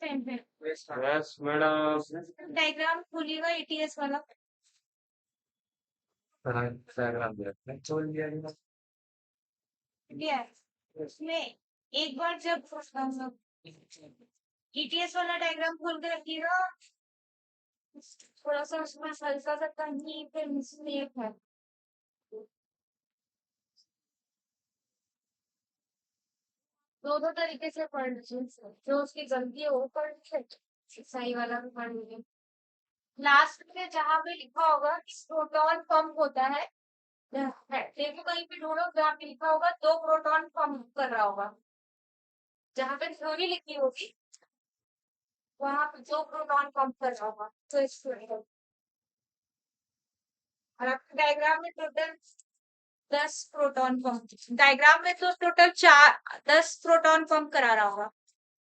Time पे yes madam. Diagram खोलिएगा ATS वाला। Diagram छोड़ दिया गया। ठीक है, उसमें एक बार जब ईटीएस वाला डायग्राम खोल के रखिएगा, थोड़ा सा उसमें हल्का सा कहीं पे मिस्टेक है। दो दो तरीके से पढ़ लीजिए, जो उसकी गलती है वो पढ़ लीजिए, सही वाला भी पढ़ लीजिए। लास्ट में जहां पे लिखा होगा कि प्रोटॉन पंप होता है, देखो कहीं पे ढूंढो जहाँ पे लिखा होगा दो प्रोटॉन पंप कर रहा होगा, जहाँ पे थ्योरी लिखी होगी वहां पे दो प्रोटॉन पंप कर रहा होगा, तो इसको और आपके डायग्राम में टोटल 10 प्रोटॉन पंप, डायग्राम में तो टोटल 10 प्रोटॉन पंप करा रहा होगा,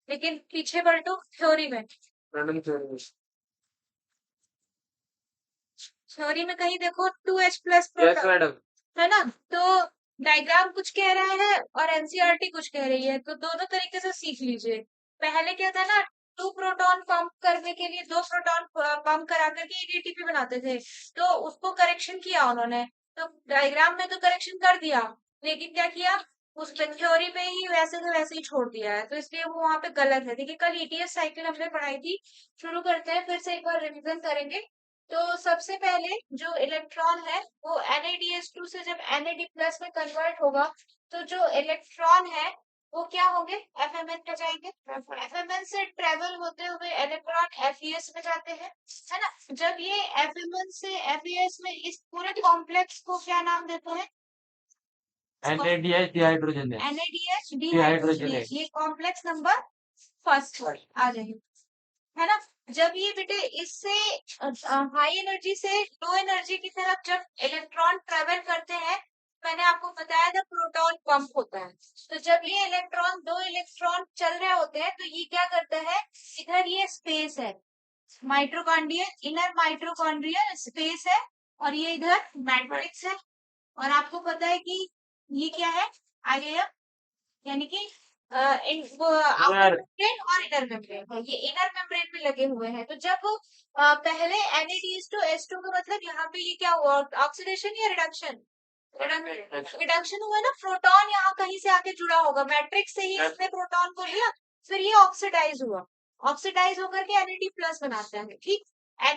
लेकिन पीछे पलटो थ्योरी में, मैडम थ्योरी। थ्योरी में कहीं देखो 2H+ यस प्रोटॉन, मैडम। है ना? तो डायग्राम कुछ कह रहा है और एनसीईआरटी कुछ कह रही है, तो दोनों तरीके से सीख लीजिए। पहले क्या था ना, 2 प्रोटॉन पंप करने के लिए 2 प्रोटॉन पंप करा करके एक एटीपी बनाते थे, तो उसको करेक्शन किया उन्होंने, तो डायग्राम में तो करेक्शन कर दिया, लेकिन क्या किया, उस थ्योरी में ही वैसे तो वैसे ही छोड़ दिया है, तो इसलिए वो वहां पे गलत है। देखिए कल ईटीएस साइकिल हमने पढ़ाई थी, शुरू करते हैं फिर से एक बार रिवीजन करेंगे। तो सबसे पहले जो इलेक्ट्रॉन है वो NaDH2 से जब Na+ में कन्वर्ट होगा, तो जो इलेक्ट्रॉन है वो क्या होंगे, FMN में जाएंगे, FMN से ट्रेवल होते हुए इलेक्ट्रॉन FeS में जाते हैं, है ना? जब ये FMN से FeS में, इस पूरे कॉम्प्लेक्स को क्या नाम देते हैं? NADH डिहाइड्रोजन है। NaDH डिहाइड्रोजन डिहाइड्रोजनेज, है। ये कॉम्प्लेक्स नंबर फर्स्ट आ जाएंगे, है ना? जब ये बेटे इससे हाई एनर्जी से लो एनर्जी की तरफ जब इलेक्ट्रॉन ट्रेवल करते हैं, मैंने आपको बताया था प्रोटॉन पंप होता है, तो जब ये इलेक्ट्रॉन, दो इलेक्ट्रॉन चल रहे होते हैं, तो ये क्या करता है, इधर ये स्पेस है, माइटोकॉन्ड्रियल इनर माइटोकॉन्ड्रियल स्पेस है, और ये इधर मैट्रिक्स है, और आपको पता है कि ये क्या है, आगे यानी कि आउटर यार मेम्ब्रेन और इनर मेम्ब्रेन है, ये इनर मेम्ब्रेन में लगे हुए हैं। तो जब पहले NaDH2 का मतलब यहाँ पे ये क्या हुआ, ऑक्सीडेशन या रिडक्शन, रिडक्शन हुआ ना, प्रोटॉन यहाँ कहीं से आके जुड़ा होगा, मैट्रिक्स से ही इसने प्रोटॉन को लिया, फिर ये ऑक्सीडाइज हुआ, ऑक्सीडाइज होकर के Na+ बनाता है, ठीक, Na+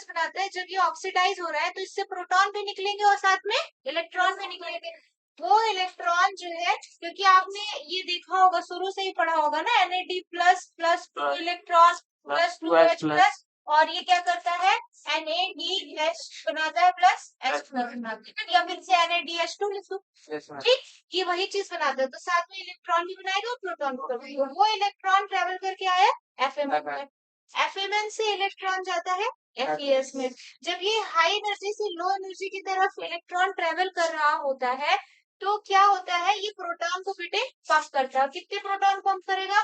बनाता है, जब ये ऑक्सीडाइज हो रहा है तो इससे प्रोटॉन भी निकलेंगे और साथ में इलेक्ट्रॉन भी निकलेंगे, वो इलेक्ट्रॉन जो है, क्योंकि आपने ये देखा होगा, शुरू से ही पढ़ा होगा ना, Na+ plus 2 electron plus 2H+, और ये क्या करता है, NaDH बनाता है प्लस H+ बनाता है, या फिर से NaDH2 लिख दो, ठीक, ये वही चीज बनाता है, तो साथ में इलेक्ट्रॉन भी बनाएगा और प्रोटॉन भी बनाएगा, वो इलेक्ट्रॉन ट्रेवल करके आया FMN में, FMN से इलेक्ट्रॉन जाता है FeS में। जब ये हाई एनर्जी से लो एनर्जी की तरफ इलेक्ट्रॉन ट्रेवल कर रहा होता है, तो क्या होता है, ये प्रोटॉन को बेटे पंप करता है, कितने प्रोटॉन पंप करेगा,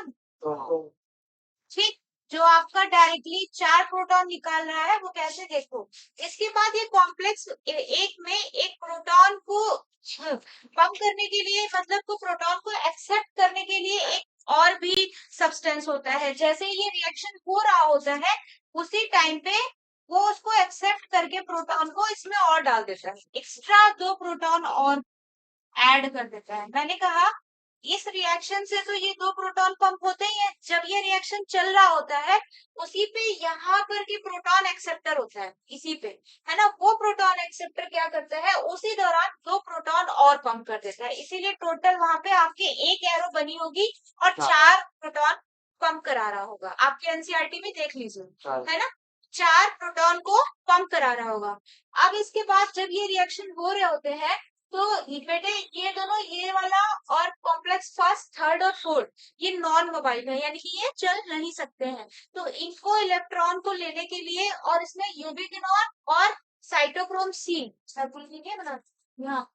ठीक, जो आपका डायरेक्टली 4 प्रोटॉन निकाल रहा है, वो कैसे देखो, इसके बाद ये कॉम्प्लेक्स एक में एक प्रोटॉन को पंप करने के लिए, मतलब को प्रोटॉन को एक्सेप्ट करने के लिए एक और भी सब्सटेंस होता है, जैसे ये रिएक्शन हो रहा होता है उसी टाइम पे वो उसको एक्सेप्ट करके प्रोटॉन को इसमें और डाल देता है, एक्स्ट्रा 2 प्रोटॉन और ऐड कर देता है। मैंने कहा इस रिएक्शन से तो ये 2 प्रोटॉन पंप होते ही है, जब ये रिएक्शन चल रहा होता है उसी पे यहाँ पर की प्रोटॉन एक्सेप्टर होता है, इसी पे, है ना, वो प्रोटॉन एक्सेप्टर क्या करता है, उसी दौरान 2 प्रोटॉन और पंप कर देता है, इसीलिए टोटल वहां पे आपके एक एरो बनी होगी और 4 प्रोटॉन पंप करा रहा होगा, आपके एनसीईआरटी में देख लीजिए, है ना, 4 प्रोटॉन को पंप करा रहा होगा। अब इसके बाद जब ये रिएक्शन हो रहे होते हैं, तो बेटे ये दोनों, ये वाला और कॉम्प्लेक्स फर्स्ट थर्ड और फोर्थ, ये नॉन मोबाइल है, यानी कि ये चल नहीं सकते हैं, तो इनको इलेक्ट्रॉन को लेने के लिए, और इसमें यूबिक्विनोन और साइटोक्रोम सी, बना यहाँ,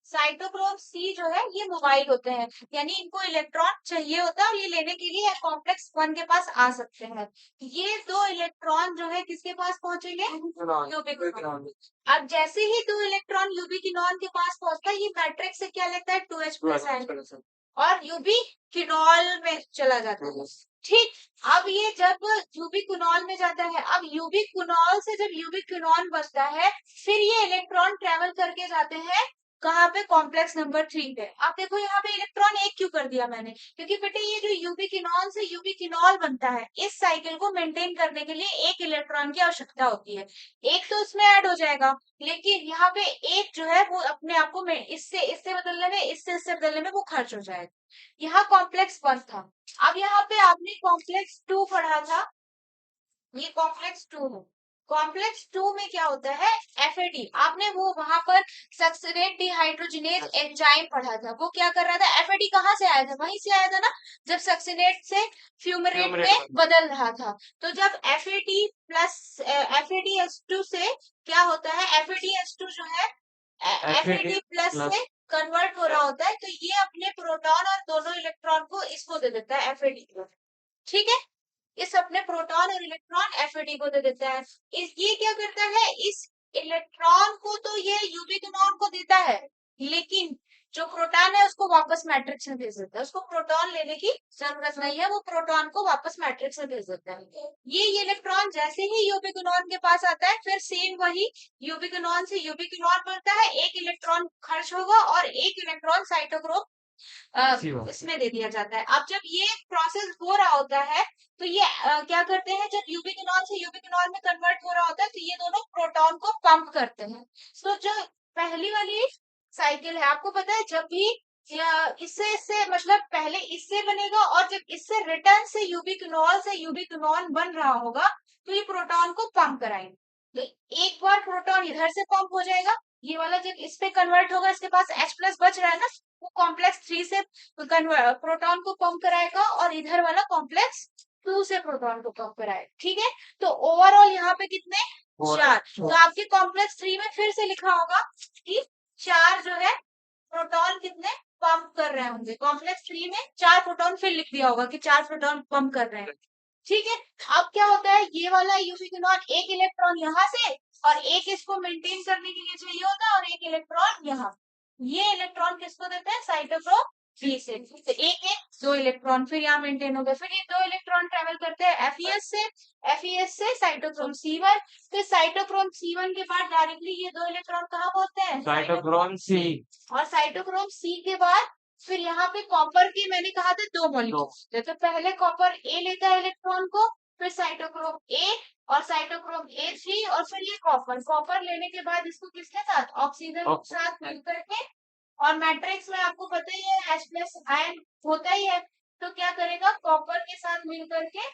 साइटोक्रोम सी जो है ये मोबाइल होते हैं, यानी इनको इलेक्ट्रॉन चाहिए होता है, और ये लेने के लिए कॉम्प्लेक्स 1 के पास आ सकते हैं, ये 2 इलेक्ट्रॉन जो है किसके पास पहुंचेंगे, यूबिक्विनोन। अब जैसे ही 2 इलेक्ट्रॉन यूबिक्विनोन के पास पहुंचता है, ये मैट्रिक्स से क्या लेता है, 2H+ और यूबी क्विनॉल में चला जाता है। ठीक, अब ये जब यूबी क्विनॉल में जाता है, अब यूबी क्विनॉल से जब यूबी क्विनॉल बनता है, फिर ये इलेक्ट्रॉन ट्रेवल करके जाते हैं कहाँ पे, कॉम्प्लेक्स नंबर 3 पे। आप देखो यहाँ पे इलेक्ट्रॉन एक क्यों कर दिया मैंने, क्योंकि बेटे ये जो यूबी क्विनॉल से यूबी क्विनॉल बनता है, इस साइकिल को मेंटेन करने के लिए एक इलेक्ट्रॉन की आवश्यकता होती है। एक तो उसमें ऐड हो जाएगा, लेकिन यहाँ पे एक जो है वो अपने आप को इससे इससे बदलने में, इससे बदलने में वो खर्च हो जाएगा। यहाँ कॉम्प्लेक्स 1 था। अब यहाँ पे आपने कॉम्प्लेक्स 2 पढ़ा था, ये कॉम्प्लेक्स 2 है। कॉम्प्लेक्स 2 में क्या होता है, एफएडी। आपने वो वहां पर सक्सिनेट डिहाइड्रोजिनेज एंजाइम पढ़ा था, वो क्या कर रहा था, एफएडी कहाँ से आया था, वहीं से आया था ना, जब सक्सिनेट से फ्यूमरेट में बदल रहा था। तो जब एफएडी प्लस एफएडीएच2 से क्या होता है, एफएडीएच2 जो है एफएडी प्लस से कन्वर्ट हो रहा होता है, तो ये अपने प्रोटॉन और दोनों इलेक्ट्रॉन को इसको दे देता है, एफएडी को। ठीक है, इस अपने प्रोटॉन और इलेक्ट्रॉन एफएडी को दे देता है। ये क्या करता है, इस इलेक्ट्रॉन को तो ये यूबी क्विनॉन को देता है, लेकिन जो प्रोटॉन है उसको वापस मैट्रिक्स में भेज देता है। उसको प्रोटॉन लेने की जरूरत नहीं है, वो प्रोटॉन को वापस मैट्रिक्स में भेज देता है। ये इलेक्ट्रॉन जैसे ही यूबी क्विनॉन के पास आता है, फिर सेम वही यूबी क्विनॉन से यूबी क्विनॉन बनता है, एक इलेक्ट्रॉन खर्च होगा और एक इलेक्ट्रॉन साइटोक्रोम इसमें दे दिया जाता है। अब जब ये प्रोसेस हो रहा होता है, तो ये क्या करते हैं, जब यूबी क्विनॉल से यूबी क्विनॉल में कन्वर्ट हो रहा होता है, तो ये दोनों प्रोटॉन को पंप करते हैं। तो जो पहली वाली साइकिल है, आपको पता है, जब भी इससे इससे मतलब पहले इससे बनेगा, और जब इससे रिटर्न से यूबी क्विनॉल से यूबी क्विनॉल बन रहा होगा, तो ये प्रोटॉन को पंप कराएंगे। तो एक बार प्रोटॉन इधर से पंप हो जाएगा, ये वाला जब इस पे कन्वर्ट होगा, इसके पास H प्लस बच रहा है ना, वो कॉम्प्लेक्स 3 से प्रोटॉन को पंप कराएगा, और इधर वाला कॉम्प्लेक्स 2 से प्रोटॉन को पंप कराएगा। ठीक है, तो ओवरऑल यहाँ पे कितने, 4। तो आपके कॉम्प्लेक्स 3 में फिर से लिखा होगा कि 4 जो है प्रोटॉन कितने पंप कर रहे होंगे, कॉम्प्लेक्स 3 में 4 प्रोटॉन फिर लिख दिया होगा कि 4 प्रोटॉन पंप कर रहे हैं। ठीक है, अब क्या होता है, ये वाला यूबी क्विनॉन एक इलेक्ट्रॉन यहाँ से और एक इसको मेंटेन करने के लिए चाहिए होता है, और एक इलेक्ट्रॉन यहाँ। ये इलेक्ट्रॉन किसको देते हैं, साइटोक्रोम बी से। तो एक एक 2 इलेक्ट्रॉन फिर यहाँ मेंटेन हो गए, फिर ये 2 इलेक्ट्रॉन ट्रेवल करते हैं एफईएस से साइटोक्रोम C1। फिर साइटोक्रोम C1 के बाद डायरेक्टली ये 2 इलेक्ट्रॉन कहाँ पहुंचते हैं, साइटोक्रोम सी। और साइटोक्रोम C के बाद फिर यहाँ पे कॉपर की मैंने कहा था 2 मॉलिक्यूल, तो पहले कॉपर ए लेता है इलेक्ट्रॉन को, फिर साइटोक्रोम ए और साइटोक्रोम A3, और फिर ये कॉपर लेने के बाद इसको किसके साथ, ऑक्सीजन के साथ मिलकर के, और मैट्रिक्स में आपको पता ही है H प्लस आयन होता ही है, तो क्या करेगा, कॉपर के साथ मिलकर के,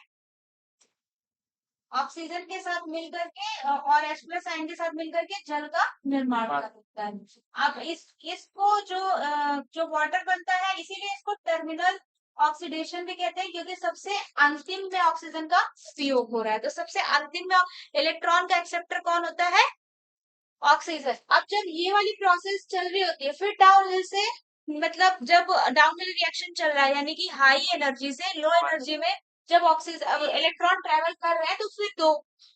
ऑक्सीजन के साथ मिलकर के और H प्लस आयन के साथ मिलकर के जल का निर्माण कर सकता है। अब इसको जो वाटर बनता है, इसीलिए इसको टर्मिनल ऑक्सीडेशन भी कहते हैं, क्योंकि सबसे अंतिम में ऑक्सीजन का उपयोग हो रहा है। तो सबसे अंतिम में इलेक्ट्रॉन का एक्सेप्टर कौन होता है, ऑक्सीजन। अब जब ये वाली प्रोसेस चल रही होती है, फिर डाउनहिल से, मतलब जब डाउनहिल रिएक्शन चल रहा है, यानी कि हाई एनर्जी से लो एनर्जी में जब ऑक्सीजन इलेक्ट्रॉन ट्रेवल कर रहे हैं, तो फिर 2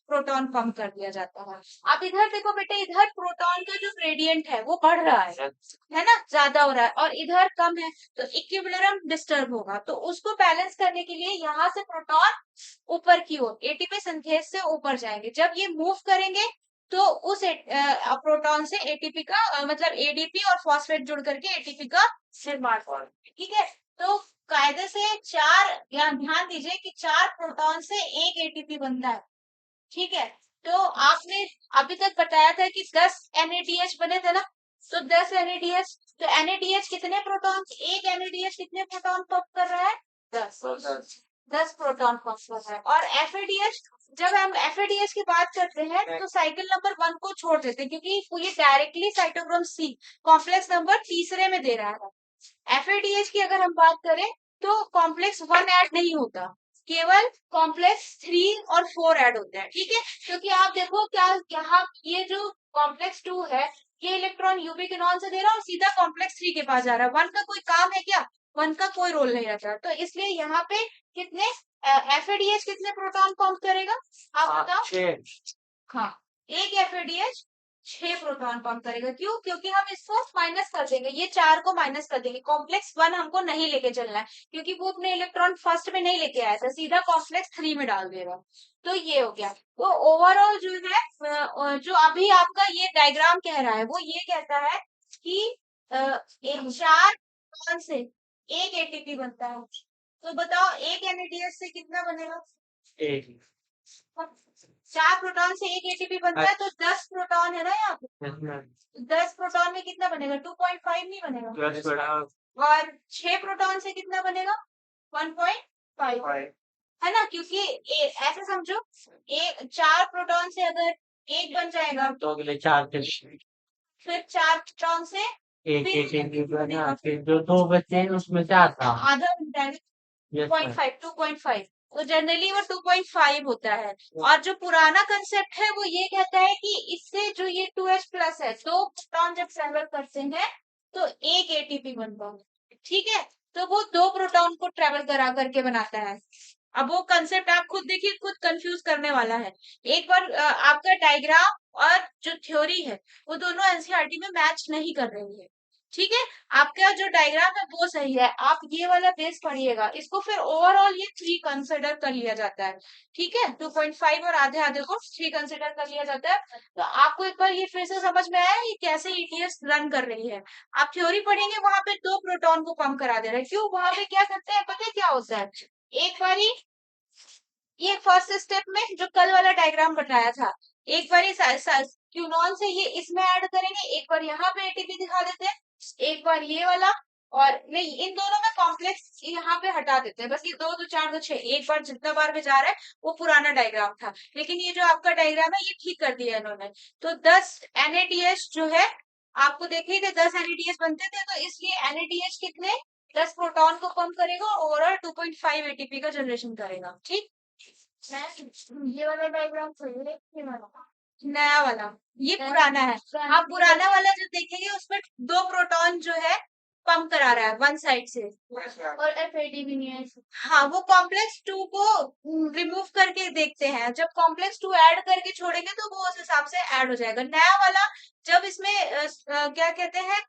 प्रोटॉन पंप कर दिया जाता है। अब इधर देखो बेटे, इधर प्रोटॉन का जो ग्रेडियंट है वो बढ़ रहा है ना, ज्यादा हो रहा है, और इधर कम है, तो इक्विलिब्रियम डिस्टर्ब होगा। तो उसको बैलेंस करने के लिए यहाँ से प्रोटॉन ऊपर की ओर एटीपी सिंथेज से ऊपर जाएंगे। जब ये मूव करेंगे, तो उस प्रोटॉन से एटीपी का मतलब एडीपी और फॉस्फेट जुड़ करके एटीपी का निर्माण होगा। ठीक है, तो कायदे से 4, यहाँ ध्यान दीजिए कि 4 प्रोटॉन से एक एटीपी बनता है। ठीक है, तो आपने अभी तक बताया था कि 10 NADH बने थे ना, तो 10 NADH, तो NADH कितने प्रोटॉन, एक NADH कितने प्रोटॉन पंप कर रहा है, 10 प्रोटॉन पंप कर रहा है। और FADH, जब हम FADH की बात करते हैं, तो साइकिल नंबर 1 को छोड़ देते हैं, क्योंकि ये directly cytochrome C complex number तीसरे में दे रहा है। FADH की अगर हम बात करें, तो कॉम्प्लेक्स 1 ऐड नहीं होता, केवल कॉम्प्लेक्स 3 और 4 ऐड होते हैं। ठीक है, क्योंकि आप देखो क्या यहाँ ये जो कॉम्प्लेक्स 2 है, ये इलेक्ट्रॉन यूबी क्विनॉन से दे रहा है और सीधा कॉम्प्लेक्स 3 के पास जा रहा है। 1 का कोई काम है क्या, 1 का कोई रोल नहीं रहता। तो इसलिए यहाँ पे कितने FADH कितने प्रोटॉन पंप करेगा, आप बताओ। हाँ, एक FADH 6 प्रोटॉन पंप करेगा। क्यों? क्योंकि हम इसको माइनस कर देंगे, ये 4 को माइनस कर देंगे। कॉम्प्लेक्स 1 हमको नहीं लेके चलना है, क्योंकि वो अपने इलेक्ट्रॉन फर्स्ट में नहीं लेके आया था, सीधा कॉम्प्लेक्स 3 में डाल देगा। तो ये हो गया। तो ओवरऑल जो है जो अभी आपका ये डायग्राम कह रहा है वो ये कहता है कि एक 4 प्रोटॉन से एक एटीपी बनता है। तो बताओ एक एनएडीएच से कितना बनेगा? एक 4 प्रोटॉन से एक एटीपी बनता है, तो 10 प्रोटॉन है ना यहाँ पे। दस में 10 प्रोटॉन में कितना बनेगा? 2.5 नहीं बनेगा। प्लस बड़ा और 6 प्रोटॉन से कितना बनेगा? 1.5 है ना, क्योंकि ऐसे समझो, एक 4 प्रोटॉन से अगर एक बन जाएगा, तो अगले 4 थे फिर 4 प्रोटॉन से एक फिर एक बना, फिर जो 2 बचे हैं उसमें 4 था। आधा बन जाएगा। यस 2.5 2.5, तो जनरली वो 2.5 होता है। और जो पुराना कंसेप्ट है वो ये कहता है कि इससे जो ये 2H प्लस है, दो प्रोटॉन जब ट्रेवल करते हैं तो एक एटीपी बनता है। ठीक है, तो वो दो प्रोटॉन को ट्रेवल करा करके बनाता है। अब वो कंसेप्ट आप खुद देखिए, खुद कंफ्यूज करने वाला है। एक बार आपका डायग्राम और जो थ्योरी है वो दोनों एनसीईआरटी में मैच नहीं कर रही है। ठीक है, आपका जो डायग्राम है वो सही है, आप ये वाला बेस पढ़िएगा, इसको फिर ओवरऑल ये 3 कंसिडर कर लिया जाता है। ठीक है, 2.5 और आधे आधे को 3 कंसिडर कर लिया जाता है। तो आपको एक बार ये फिर से समझ में आया ये कैसे ईटीएस रन कर रही है। आप थ्योरी पढ़ेंगे, वहां पे 2 प्रोटॉन को पंप करा दे रहे हैं। क्यों? वहां पे क्या करते हैं पता है क्या होता है? एक बारी ये फर्स्ट स्टेप में जो कल वाला डायग्राम बनाया था, एक बारी क्यूनॉन से ये इसमें ऐड करेंगे, एक बार यहाँ पे एटीपी दिखा देते हैं, एक बार ये वाला, और नहीं इन दोनों में कॉम्प्लेक्स यहाँ पे हटा देते हैं। बस ये 2 2 4 2 6 एक बार जितना बार में जा रहा है वो पुराना डायग्राम था, लेकिन ये जो आपका डायग्राम है ये ठीक कर दिया इन्होंने। तो 10 एनएडीएच जो है, आपको देखिए थे 10 एनएडीएच बनते थे, तो इसलिए एनएडीएच कितने 10 प्रोटॉन को पंप करेगा और ओवरऑल 2.5 एटीपी का जनरेशन करेगा। ठीक, ये वाला डायग्राम सही है, ये वाला नया वाला, ये पुराना है। आप पुराना वाला जो देखेंगे उसमें 2 प्रोटॉन जो है पंप करा रहा है वन साइड से, और एफएडी भी नहीं है। हाँ, वो कॉम्प्लेक्स 2 को रिमूव करके देखते हैं, जब कॉम्प्लेक्स 2 ऐड करके छोड़ेंगे तो वो उस हिसाब से ऐड हो जाएगा। नया वाला जब इसमें क्या कहते हैं,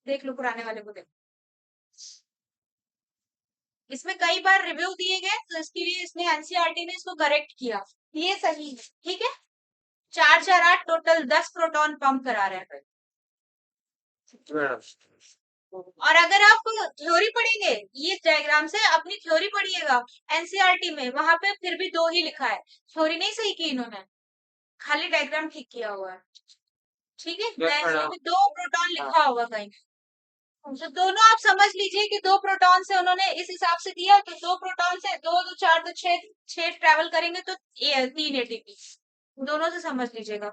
देख लो पुराने वाले को, देखो इसमें कई बार रिव्यू दिए गए, तो इसके लिए इसने एनसीईआरटी ने इसको करेक्ट किया, ये सही है। ठीक है, 4 4 8 टोटल 10 प्रोटॉन पंप करा रहे हैं। और अगर आप थ्योरी पढ़ेंगे, ये डायग्राम से अपनी थ्योरी पढ़िएगा एनसीईआरटी में, वहां पे फिर भी 2 ही लिखा है, थ्योरी नहीं सही की इन्होंने, खाली डायग्राम ठीक किया हुआ है। ठीक है, डायग्राम में 2 प्रोटॉन लिखा होगा कहीं, तो दोनों आप समझ लीजिए कि 2 प्रोटॉन से उन्होंने इस हिसाब से दिया, तो 2 प्रोटॉन से 2 2 4 2 6 ट्रेवल करेंगे तो 3 एटीपी, दोनों से समझ लीजिएगा।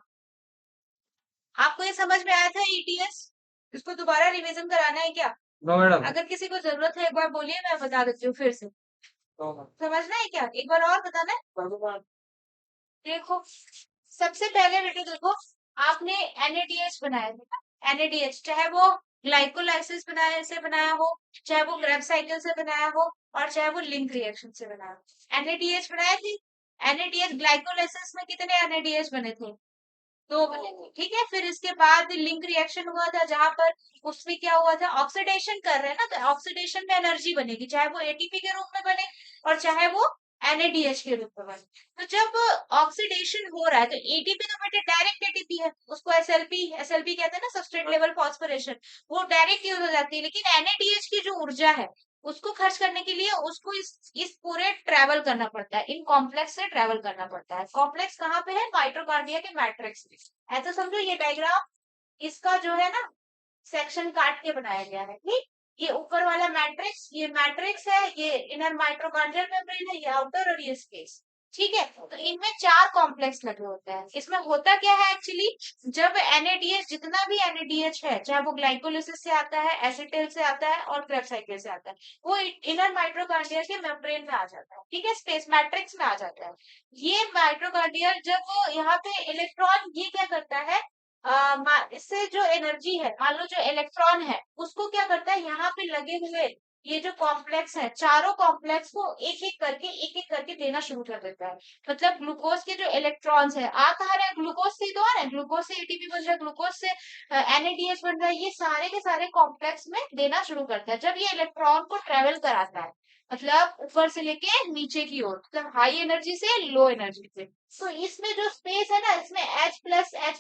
आपको ये समझ में आया था ईटीएस? इसको दोबारा रिवीजन कराना है क्या? नो मैडम अगर किसी को जरूरत है एक बार बोलिए, मैं बता देती हूँ फिर से। समझना है क्या? एक बार और बताना है। देखो, सबसे पहले बेटे देखो, आपने एनएडीएच बनाया था, एनएडीएच चाहे वो ग्लाइकोलाइसिस बनाया से बनाया हो, चाहे वो ग्रेव साइकिल से बनाया हो, और चाहे वो लिंक रिएक्शन से बनाया हो, एनएडीएच बनाया थी। एनएडीएच ग्लाइकोलाइसिस में कितने एनएडीएच बने थे? 2 बने थे। ठीक है, फिर इसके बाद लिंक रिएक्शन हुआ था जहां पर उसमें क्या हुआ था, ऑक्सीडेशन कर रहे हैं ना, तो ऑक्सीडेशन में एनर्जी बनेगी, चाहे वो एटीपी के रूप में बने और चाहे वो एनएडीएच के रूप में बने। तो जब ऑक्सीडेशन हो रहा है तो एटीपी तो बेटे डायरेक्ट एटीपी है, उसको एसएलपी कहते हैं ना, सबस्ट्रेट लेवल फॉस्फोरेशन, वो डायरेक्ट यूज हो जाती है। लेकिन एनएडीएच की जो ऊर्जा है उसको खर्च करने के लिए उसको इस पूरे ट्रेवल करना पड़ता है, इन कॉम्प्लेक्स से ट्रेवल करना पड़ता है। कॉम्प्लेक्स कहाँ पे है? माइटोकॉन्ड्रिया के मैट्रिक्स में। ऐसा समझो ये डायग्राम इसका जो है ना सेक्शन काट के बनाया गया है। ठीक, ये ऊपर वाला मैट्रिक्स, ये मैट्रिक्स है, ये इनर माइटोकॉन्ड्रियल मेम्ब्रेन है, ये आउटर और ये स्पेस। ठीक है, तो इनमें 4 कॉम्प्लेक्स लगे होते हैं। इसमें होता क्या है एक्चुअली, जब एनएडीएच, जितना भी एनएडीएच है, चाहे वो ग्लाइकोलिसिस से आता है, एसिटिल से आता है और क्रेब साइकिल से आता है, वो इनर माइटोकॉन्ड्रिया के मेम्ब्रेन में आ जाता है। ठीक है, स्पेस मैट्रिक्स में आ जाता है। ये माइटोकॉन्ड्रियल जब वो यहाँ पे इलेक्ट्रॉन, ये क्या करता है, इससे जो एनर्जी है, मान लो जो इलेक्ट्रॉन है उसको क्या करता है, यहाँ पे लगे हुए ये जो कॉम्प्लेक्स है चारों कॉम्प्लेक्स को एक एक करके देना शुरू कर देता है। मतलब ग्लूकोज के जो इलेक्ट्रॉन्स है आ कहाँ रहे हैं, ग्लूकोज से ही तो आ रहे हैं, ग्लूकोज से एटीपी बन रहा है, ग्लूकोज से NADH बन रहा है, ये सारे के सारे कॉम्प्लेक्स में देना शुरू करता है। जब ये इलेक्ट्रॉन को ट्रेवल कराता है, मतलब ऊपर से लेके नीचे की ओर, मतलब हाई एनर्जी से लो एनर्जी से, तो इसमें जो स्पेस है ना, इसमें H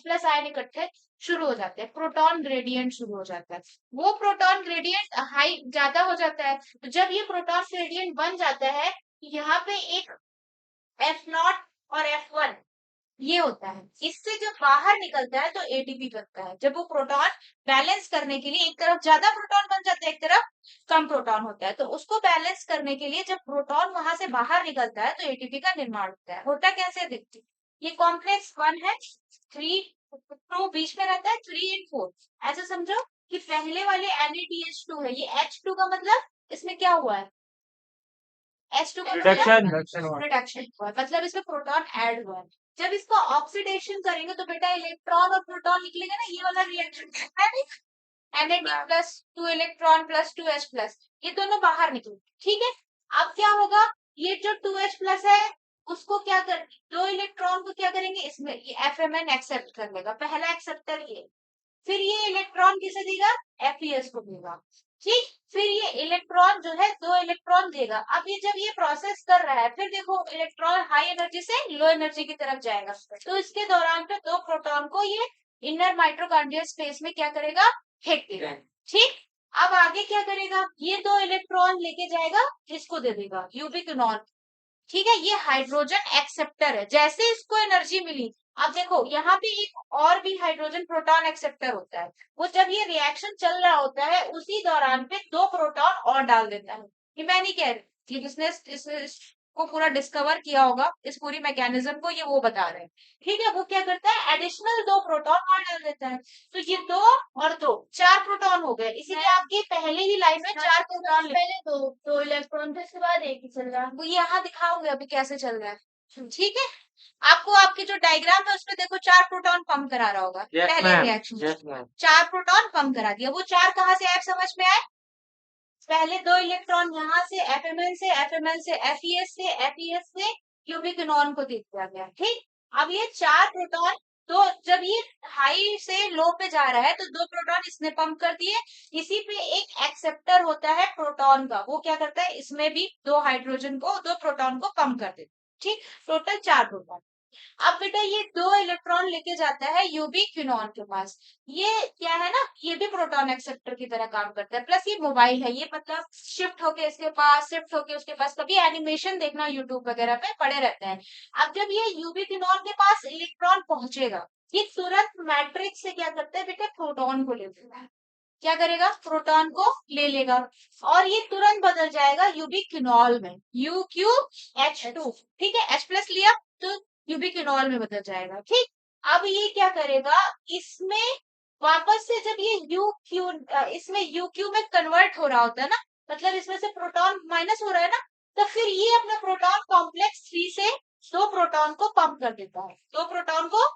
प्लस आयन इकट्ठे शुरू हो जाते हैं, प्रोटॉन ग्रेडियंट शुरू हो जाता है। वो प्रोटॉन ग्रेडियंट हाई ज्यादा हो जाता है, तो जब ये प्रोटॉन ग्रेडियंट बन जाता है, यहाँ पे एक F0 और F1 ये होता है। इससे जब बाहर निकलता है तो एटीपी बनता है। जब वो प्रोटॉन बैलेंस करने के लिए, एक तरफ ज्यादा प्रोटॉन बन जाता है, एक तरफ कम प्रोटॉन होता है, तो उसको बैलेंस करने के लिए जब प्रोटॉन वहां से बाहर निकलता है तो एटीपी का निर्माण होता है। होता कैसे देखते, ये कॉम्प्लेक्स 1 है, 3 बीच में रहता है, 3 और 4 ऐसा समझो कि पहले वाले NaDH2 है, ये H2 का मतलब इसमें क्या हुआ है, H2 का रिडक्शन रिडक्शन हुआ है, मतलब इसमें प्रोटॉन ऐड हुआ है। जब इसको ऑक्सीडेशन करेंगे तो बेटा इलेक्ट्रॉन और प्रोटॉन निकलेगा ना, ये वाला रिएक्शन है Na plus 2 electron plus 2H plus, ये दोनों बाहर निकले, ठीक है। अब क्या होगा, ये जो 2H प्लस है उसको क्या कर, दो इलेक्ट्रॉन को क्या करेंगे, इसमें ये FMN एक्सेप्ट कर लेगा, पहला एक्सेप्टर ये, फिर ये इलेक्ट्रॉन किसे देगा, FeS को देगा, ठीक। फिर ये इलेक्ट्रॉन जो है 2 इलेक्ट्रॉन देगा। अब ये जब ये प्रोसेस कर रहा है, फिर देखो इलेक्ट्रॉन हाई एनर्जी से लो एनर्जी की तरफ जाएगा, तो इसके दौरान पे 2 प्रोटॉन को ये इनर माइटोकॉन्ड्रियल स्पेस में क्या करेगा, फेंक देगा, ठीक। अब आगे क्या करेगा, ये 2 इलेक्ट्रॉन लेके जाएगा, इसको दे देगा यूबिक्विनॉन, ठीक है। ये हाइड्रोजन एक्सेप्टर है, जैसे इसको एनर्जी मिली, अब देखो यहाँ पे एक और भी हाइड्रोजन प्रोटॉन एक्सेप्टर होता है, वो जब ये रिएक्शन चल रहा होता है उसी दौरान पे 2 प्रोटॉन और डाल देता है। ये मैं नहीं कह रही, ये जिसने इसको पूरा डिस्कवर किया होगा, इस पूरी मैकेनिज्म को, ये वो बता रहे हैं, ठीक है। वो क्या करता है, एडिशनल 2 प्रोटॉन और डाल देता है, तो ये 2 और 2 4 प्रोटॉन हो गए, इसीलिए आपकी पहले ही लाइन में 4 प्रोटॉन, पहले दो इलेक्ट्रॉन थे, उसके बाद एक ही चल रहा है, वो यहाँ दिखाऊंगी अभी कैसे चल रहा है, ठीक है। आपको आपके जो डायग्राम है उसमें देखो 4 प्रोटॉन पंप करा रहा होगा, पहले reaction yes ma'am 4 proton pump करा दिया, वो 4 कहाँ से आए समझ में आए, पहले 2 इलेक्ट्रॉन यहाँ से FMN से, FMN से FeS से, FeS से यूबिक्विनॉन को दे दिया गया, ठीक। अब ये 4 प्रोटॉन, तो जब ये हाई से लो पे जा रहा है तो 2 प्रोटॉन इसने पंप कर दिए, इसी पे एक एक्सेप्टर होता है प्रोटॉन का, वो क्या करता है, इसमें भी 2 हाइड्रोजन को 2 प्रोटॉन को पंप कर देता है, ठीक। Total 4 proton. अब बेटा ये 2 इलेक्ट्रॉन लेके जाता है यूबिक्विनॉन के पास, ये क्या है ना, ये भी प्रोटॉन एक्सेप्टर की तरह काम करता है, प्लस ये मोबाइल है, ये मतलब शिफ्ट होके इसके पास, शिफ्ट होके उसके पास, कभी एनिमेशन देखना यूट्यूब वगैरह पे पड़े रहते हैं। अब जब ये यूबिक्विनॉन के पास इलेक्ट्रॉन पहुंचेगा, ये तुरंत मैट्रिक्स से क्या करता है बेटा, प्रोटॉन को ले लेता है, क्या करेगा, प्रोटॉन को ले लेगा, और ये तुरंत बदल जाएगा यूबिक्विनॉल में, UqH2, ठीक है, H प्लस लिया तो यूबिक्विनॉल में बदल जाएगा, ठीक। अब ये क्या करेगा, इसमें वापस से जब ये इसमें UQ में कन्वर्ट हो रहा होता है ना, मतलब इसमें से प्रोटॉन माइनस हो रहा है ना, तो फिर ये अपना प्रोटॉन कॉम्प्लेक्स 3 से 2 प्रोटॉन को पंप कर देता है, 2 प्रोटॉन को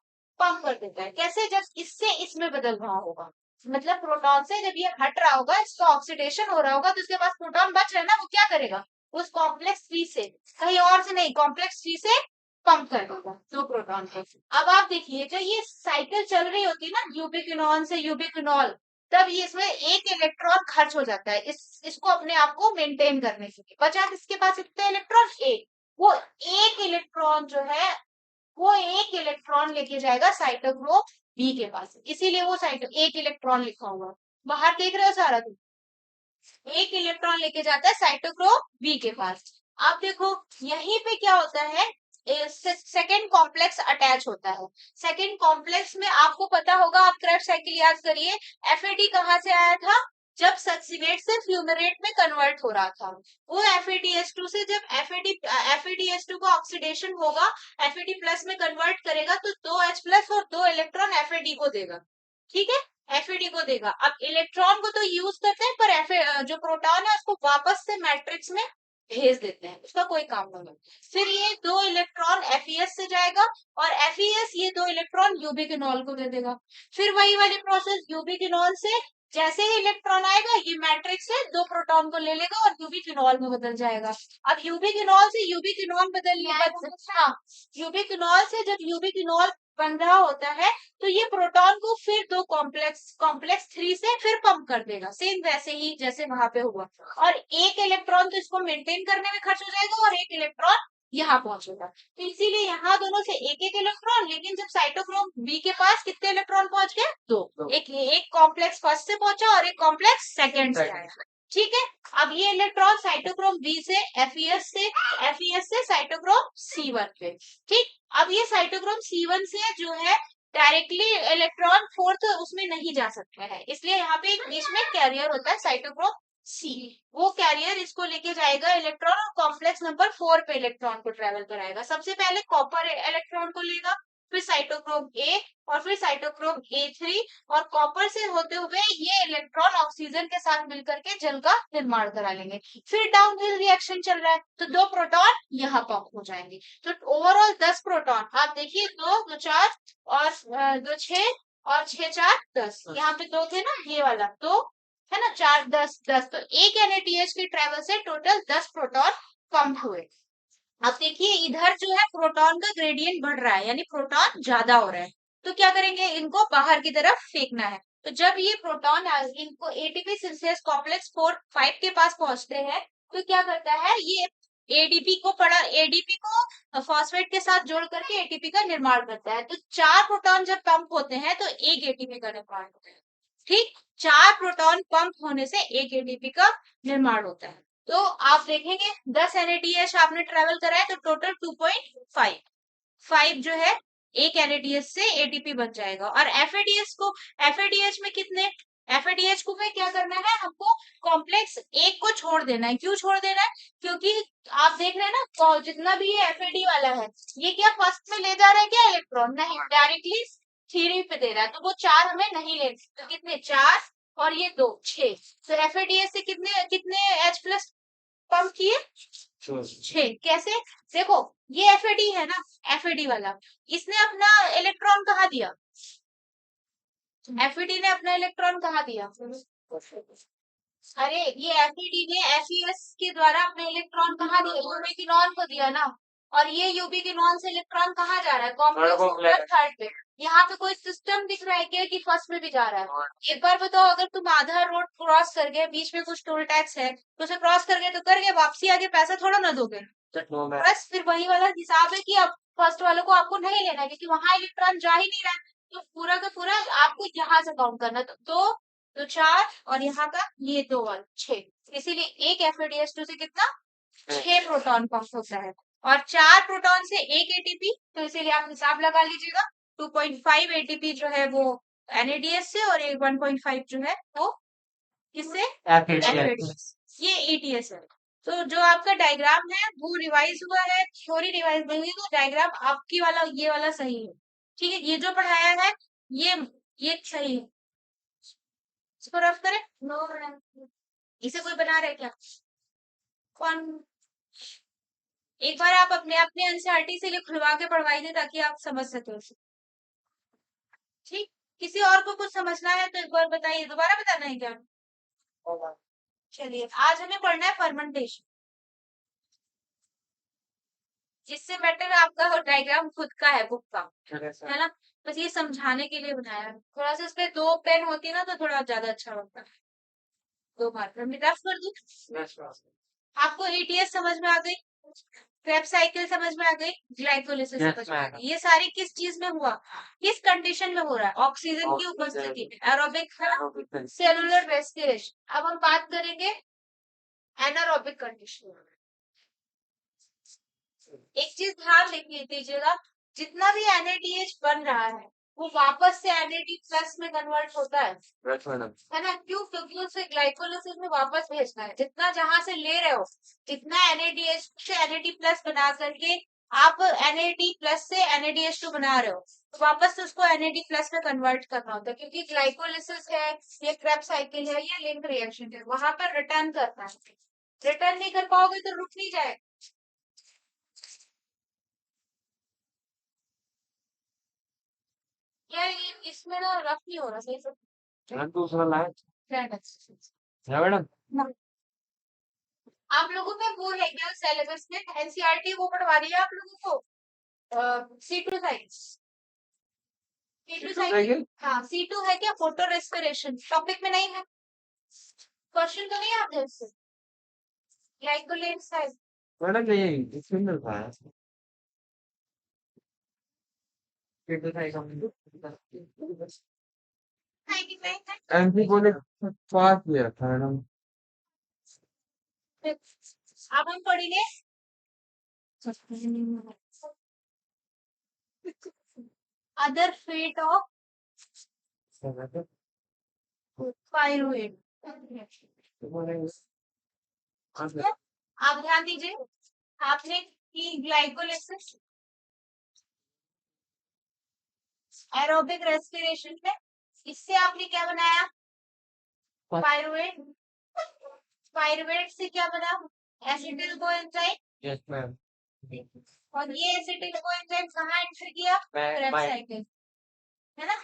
पंप कर देता है, कैसे, जब इससे इसमें बदल रहा होगा, मतलब प्रोटॉन से जब ये हट रहा होगा, इसका ऑक्सीडेशन हो रहा होगा, तो उसके पास प्रोटॉन बच रहा है ना, वो क्या करेगा, उस कॉम्प्लेक्स 3 से, कहीं और से नहीं, कॉम्प्लेक्स 3 से पंप कर देगा 2 प्रोटॉन को। अब आप देखिए जब ये साइकिल चल रही होती है ना, यूबिक्विनॉन से यूबिक्विनॉल, तब ये इसमें एक इलेक्ट्रॉन खर्च हो जाता है, इसको अपने आप को मेंटेन करने के लिए, बचा किसके पास इतने इलेक्ट्रॉन, एक, वो एक इलेक्ट्रॉन जो है, वो एक इलेक्ट्रॉन लेके जाएगा साइटोक्रोम बी के पास, इसीलिए वो साइटो एक इलेक्ट्रॉन लिखा हुआ है, बाहर देख रहे हो सारा तुम, एक इलेक्ट्रॉन लेके जाता है साइटोक्रोम बी के पास। अब देखो यहीं पे क्या होता है, सेकेंड कॉम्प्लेक्स अटैच होता है, सेकेंड कॉम्प्लेक्स में आपको पता होगा, आप क्रेब्स साइकिल याद करिए, FAD कहाँ से आया था, जब सक्सीनेट से फ्यूमरेट में कन्वर्ट हो रहा था, वो FADH2 से जब FADH2 का ऑक्सीडेशन होगा, FAD प्लस में कन्वर्ट करेगा तो 2H प्लस और 2 इलेक्ट्रॉन FAD को देगा, ठीक है, FAD को देगा। अब इलेक्ट्रॉन को तो यूज करते हैं, पर जो प्रोटॉन है उसको वापस से मैट्रिक्स में भेज देते हैं, उसका कोई काम नहीं है। फिर ये 2 इलेक्ट्रॉन FeS से जाएगा, और FeS ये 2 इलेक्ट्रॉन यूबिक्विनॉल को दे देगा, फिर वही वाली प्रोसेस यूबिक्विनॉल से जैसे ही इलेक्ट्रॉन आएगा ये मैट्रिक्स से दो प्रोटॉन को ले लेगा और यूबिक्विनॉल में बदल जाएगा। अब यूबिक्विनॉल से यूबिक्विनॉल हाँ, यूबिक्विनॉल से जब यूबिक्विनॉल बन रहा होता है तो ये प्रोटॉन को फिर दो कॉम्प्लेक्स 3 से फिर पंप कर देगा, सेम वैसे ही जैसे वहां पे हुआ। और एक इलेक्ट्रॉन तो इसको मेंटेन करने में खर्च हो जाएगा और एक इलेक्ट्रॉन यहाँ पहुंचेगा। तो इसीलिए यहाँ दोनों से एक एक इलेक्ट्रॉन, लेकिन जब साइटोक्रोम बी के पास कितने इलेक्ट्रॉन पहुंच गए? दो। एक कॉम्प्लेक्स फर्स्ट से पहुंचा और एक कॉम्प्लेक्स सेकंड से आया। ठीक है, अब ये इलेक्ट्रॉन साइटोक्रोम बी से एफईएस से साइटोक्रोम C1 पे। ठीक, अब ये साइटोक्रोम C1 से जो है डायरेक्टली इलेक्ट्रॉन फोर्थ उसमें नहीं जा सकता है, इसलिए यहाँ पे एक बीच में कैरियर होता है साइटोक्रोम सी। वो कैरियर इसको लेके जाएगा इलेक्ट्रॉन और कॉम्प्लेक्स नंबर 4 पे इलेक्ट्रॉन को ट्रेवल कराएगा। सबसे पहले कॉपर इलेक्ट्रॉन को लेगा, फिर साइटोक्रोम ए और फिर साइटोक्रोम A3, और कॉपर से होते हुए ये इलेक्ट्रॉन ऑक्सीजन के साथ मिलकर के जल का निर्माण करा लेंगे। फिर डाउनहिल रिएक्शन चल रहा है तो दो प्रोटॉन यहाँ पंप हो जाएंगे। तो ओवरऑल 10 प्रोटॉन, आप देखिए, दो 4 और 2 6 और 6 4 10, यहाँ पे दो थे ना, ये वाला तो है ना, 4 10 10, तो एक NaDH के ट्रेवल से टोटल 10 प्रोटॉन पंप हुए। अब देखिए इधर जो है प्रोटॉन का ग्रेडियंट बढ़ रहा है, यानी प्रोटॉन ज्यादा हो रहा है, तो क्या करेंगे, इनको बाहर की तरफ फेंकना है। तो जब ये प्रोटॉन इनको एटीपी सिंथेस कॉम्प्लेक्स 4 5 के पास पहुंचते हैं तो क्या करता है, ये एडीपी को फॉस्फेट के साथ जोड़ करके एटीपी का निर्माण करता है। तो 4 प्रोटॉन जब पंप होते हैं तो एक एटीपी का निर्माण होता है। ठीक, 4 प्रोटॉन पंप होने से एक एटीपी का निर्माण होता है। तो आप देखेंगे 10 NaDH आपने ट्रेवल करा है तो टोटल 2.5 जो है एक NaDH से एटीपी बन जाएगा। और एफएडीएच में कितने, एफएडीएच को में क्या करना है हमको, कॉम्प्लेक्स एक को छोड़ देना है। क्यों छोड़ देना है, क्योंकि आप देख रहे हैं ना जितना भी ये एफएडी वाला है ये क्या फर्स्ट में ले जा रहा है क्या इलेक्ट्रॉन, नहीं, डायरेक्टली थ्री पे दे रहा है, तो वो 4 हमें नहीं लेने, तो कितने 4 और ये 2 6, तो एफएडीएच से कितने कितने H+ पंप किए 6। कैसे, देखो ये एफएडी है ना, एफएडी वाला, इसने अपना इलेक्ट्रॉन कहाँ दिया, एफएडी ने अपना इलेक्ट्रॉन कहाँ दिया, अरे ये एफएडी ने एफईएस के द्वारा अपना इलेक्ट्रॉन कहाँ दिया, यूबिक्विनॉन को दिया ना। और ये यूबिक्विनॉन से इलेक्ट्रॉन कहाँ जा रहा है, कॉम्प्लेक्स नंबर 3 पे। यहाँ पे कोई सिस्टम दिख रहा है क्या कि फर्स्ट में भी जा रहा है? एक बार बताओ, अगर तुम आधा रोड क्रॉस कर गए, बीच में कुछ टोल टैक्स है तो उसे क्रॉस कर गए तो कर गए, वापसी आगे पैसा थोड़ा ना दोगे। बस फिर वही वाला हिसाब है कि अब फर्स्ट वाले को आपको नहीं लेना है क्योंकि वहां इलेक्ट्रॉन जा ही नहीं रहा है, तो पूरा का पूरा आपको यहाँ से काउंट करना। तो 4 और यहाँ का ये 2 और 6, इसीलिए एक एफएडीएच2 से कितना 6 प्रोटॉन पंप होता है और 4 प्रोटॉन से एक एटीपी, तो इसीलिए आप हिसाब लगा लीजिएगा 2.5 एटीपी जो है वो NaDH से और 1.5 जो है वो किससे, एफएडीएच, ये ETS है। तो जो आपका डायग्राम है वो रिवाइज हुआ है, थ्योरी रिवाइज नहीं हुई, तो डायग्राम आपकी वाला ये वाला सही है। ठीक है, ये जो पढ़ाया है ये सही है, इसको रफ करें। इसे कोई बना रहे क्या, कौन, एक बार आप अपने अपने एनसीईआरटी से खुलवा के पढ़वाइए ताकि आप समझ सके उसे। ठीक, किसी और को कुछ समझना है तो एक बार बताइए, दोबारा बताना है क्या? चलिए, आज हमें पढ़ना है फर्मेंटेशन, जिससे बेटर आपका डायग्राम खुद का है, बुक का है ना, बस ये समझाने के लिए बनाया है। थोड़ा सा इस पे 2 पेन होती है ना तो थोड़ा ज्यादा अच्छा होता है। 2 मार्कर में रफ कर दूं, आपको ETS समझ में आ गई, क्रेब्स साइकिल समझ में आ गई, ग्लाइकोलिसिस समझ में आ गई। ये सारी किस चीज में हुआ, किस कंडीशन में हो रहा है, ऑक्सीजन की उपस्थिति में, एरोबिक सेलुलर रेस्पिरेशन। अब हम बात करेंगे एनारोबिक कंडीशन। एक चीज ध्यान दीजिएगा, जितना भी NaDH बन रहा है वो वापस से Na+ में कन्वर्ट होता है ना, क्यों, क्योंकि उसे ग्लाइकोलिसिस में वापस भेजना है। जितना जहां से ले रहे हो, जितना NaDH से Na+ बना करके आप Na+ से NaDH2 बना रहे हो, तो वापस से उसको Na+ में कन्वर्ट करना होता है, क्योंकि ग्लाइकोलिसिस है, ये क्रेब्स साइकिल है, ये लिंक रिएक्शन है, वहां पर रिटर्न करना है। रिटर्न नहीं कर पाओगे तो रुक नहीं जाएगा। यार ये इसमें ना रफ नहीं हो रहा सही से, दूसरा लाए है मैडम। आप लोगों में वो है क्या सिलेबस में एनसीईआरटी वो पढ़वा रही है आप लोगों को C2 साइंस C2 साइंस हाँ C2 है क्या फोटो रेस्पिरेशन टॉपिक में नहीं है क्वेश्चन तो नहीं आते इससे ग्लाइकोलेट साइड मैडम नहीं इसमें मिल रहा है। एमपी को ने पास किया था मैडम। अब हम पढ़ेंगे अदर फेट ऑफ पायरुवेट आप ध्यान दीजिए आपने की ग्लाइकोलिसिस एरोबिक रेस्पिरेशन में इससे आपने क्या बनाया पायरुवेट पायरुवेट से क्या बना एसिटिल कोएंजाइम यस मैम। और ये एसिटिल कोएंजाइम कहाँ एंटर किया क्रेब्स साइकिल है ना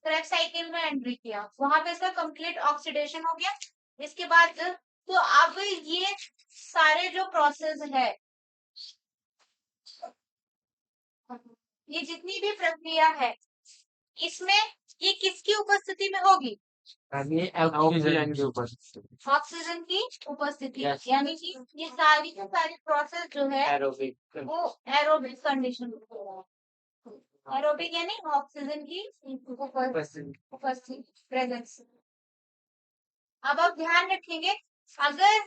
क्रेब्स साइकिल में एंट्री किया वहां पे इसका कंप्लीट ऑक्सीडेशन हो गया इसके बाद तो अब ये सारे जो प्रोसेस है ये जितनी भी प्रक्रिया है इसमें ये किसकी उपस्थिति में होगी ये ऑक्सीजन के ऊपर ऑक्सीजन की उपस्थिति यानी कि ये सारी की सारी प्रोसेस जो है एरोबिक वो एरोबिक कंडीशन एरोबिक यानी ऑक्सीजन की उपस्थिति प्रेजेंस अब आप ध्यान रखेंगे अगर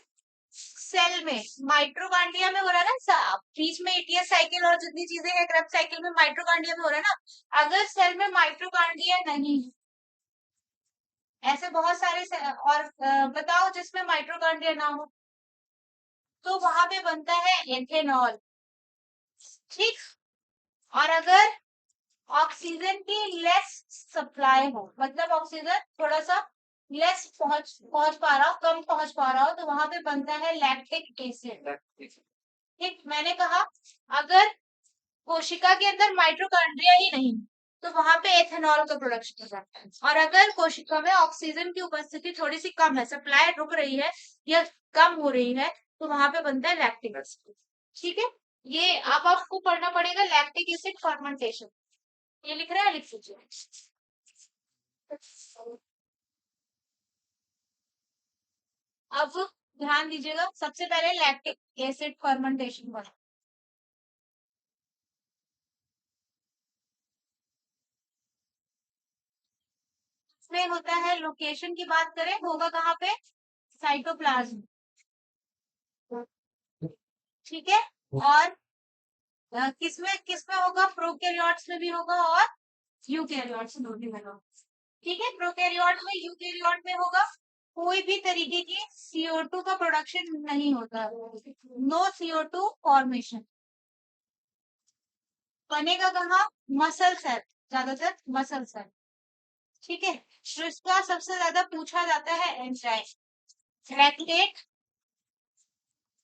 सेल में माइट्रोकांड्रिया में हो रहा है ना बीच में एटीएस साइकिल और जितनी चीजें हैं क्रेब्स साइकिल में माइट्रोकांड्रिया में हो रहा है ना अगर सेल में माइट्रोकांड्रिया नहीं ऐसे बहुत सारे और बताओ जिसमें माइट्रोकांड्रिया ना हो तो वहां पे बनता है एथेनॉल ठीक और अगर ऑक्सीजन की लेस सप्लाई हो मतलब ऑक्सीजन थोड़ा सा लेस पहुंच पा रहा हो कम पहुंच पा रहा हो तो वहां पे बनता है लैक्टिक एसिड ठीक मैंने कहा अगर कोशिका के अंदर माइट्रोकांड्रिया ही नहीं तो वहां पे एथेनॉल का प्रोडक्शन हो जाता है और अगर कोशिका में ऑक्सीजन की उपस्थिति थोड़ी सी कम है सप्लाई रुक रही है या कम हो रही है तो वहां पे बनता है लैक्टिक एसिड ठीक है ये अब आपको पढ़ना पड़ेगा लैक्टिक एसिड फर्मेंटेशन ये लिख रहा है लिख लीजिए अब ध्यान दीजिएगा सबसे पहले लैक्टिक एसिड फर्मेंटेशन पर इसमें होता है लोकेशन की बात करें होगा कहाँ पे साइटोप्लाज्म ठीक है और किसमें किसमें होगा प्रोकैरियोट्स में भी होगा और यूकैरियोट्स में भी होगा ठीक है प्रोकैरियोट में यूकैरियोट में होगा कोई भी तरीके की CO2 का प्रोडक्शन नहीं होता नो CO2 फॉर्मेशन बनेगा कहाँ मसल सेल ज्यादातर मसल सेल ठीक है तो इसका सबसे ज्यादा पूछा जाता है एंजाइम लैक्टेट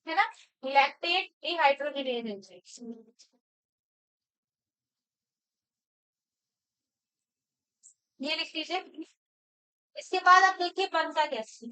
है ना लैक्टेट डिहाइड्रोजिनेज एंजाइम ये लिख लीजिए इसके बाद आप देखिए बनता कैसे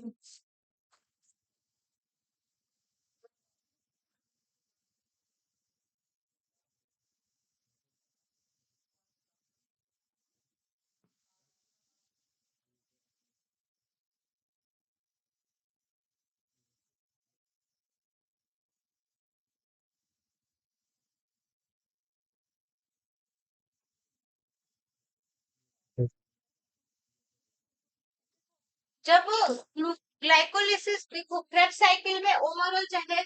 जब ग्लाइकोलिसिस देखो क्रेब्स साइकिल में ओवरऑल चाहे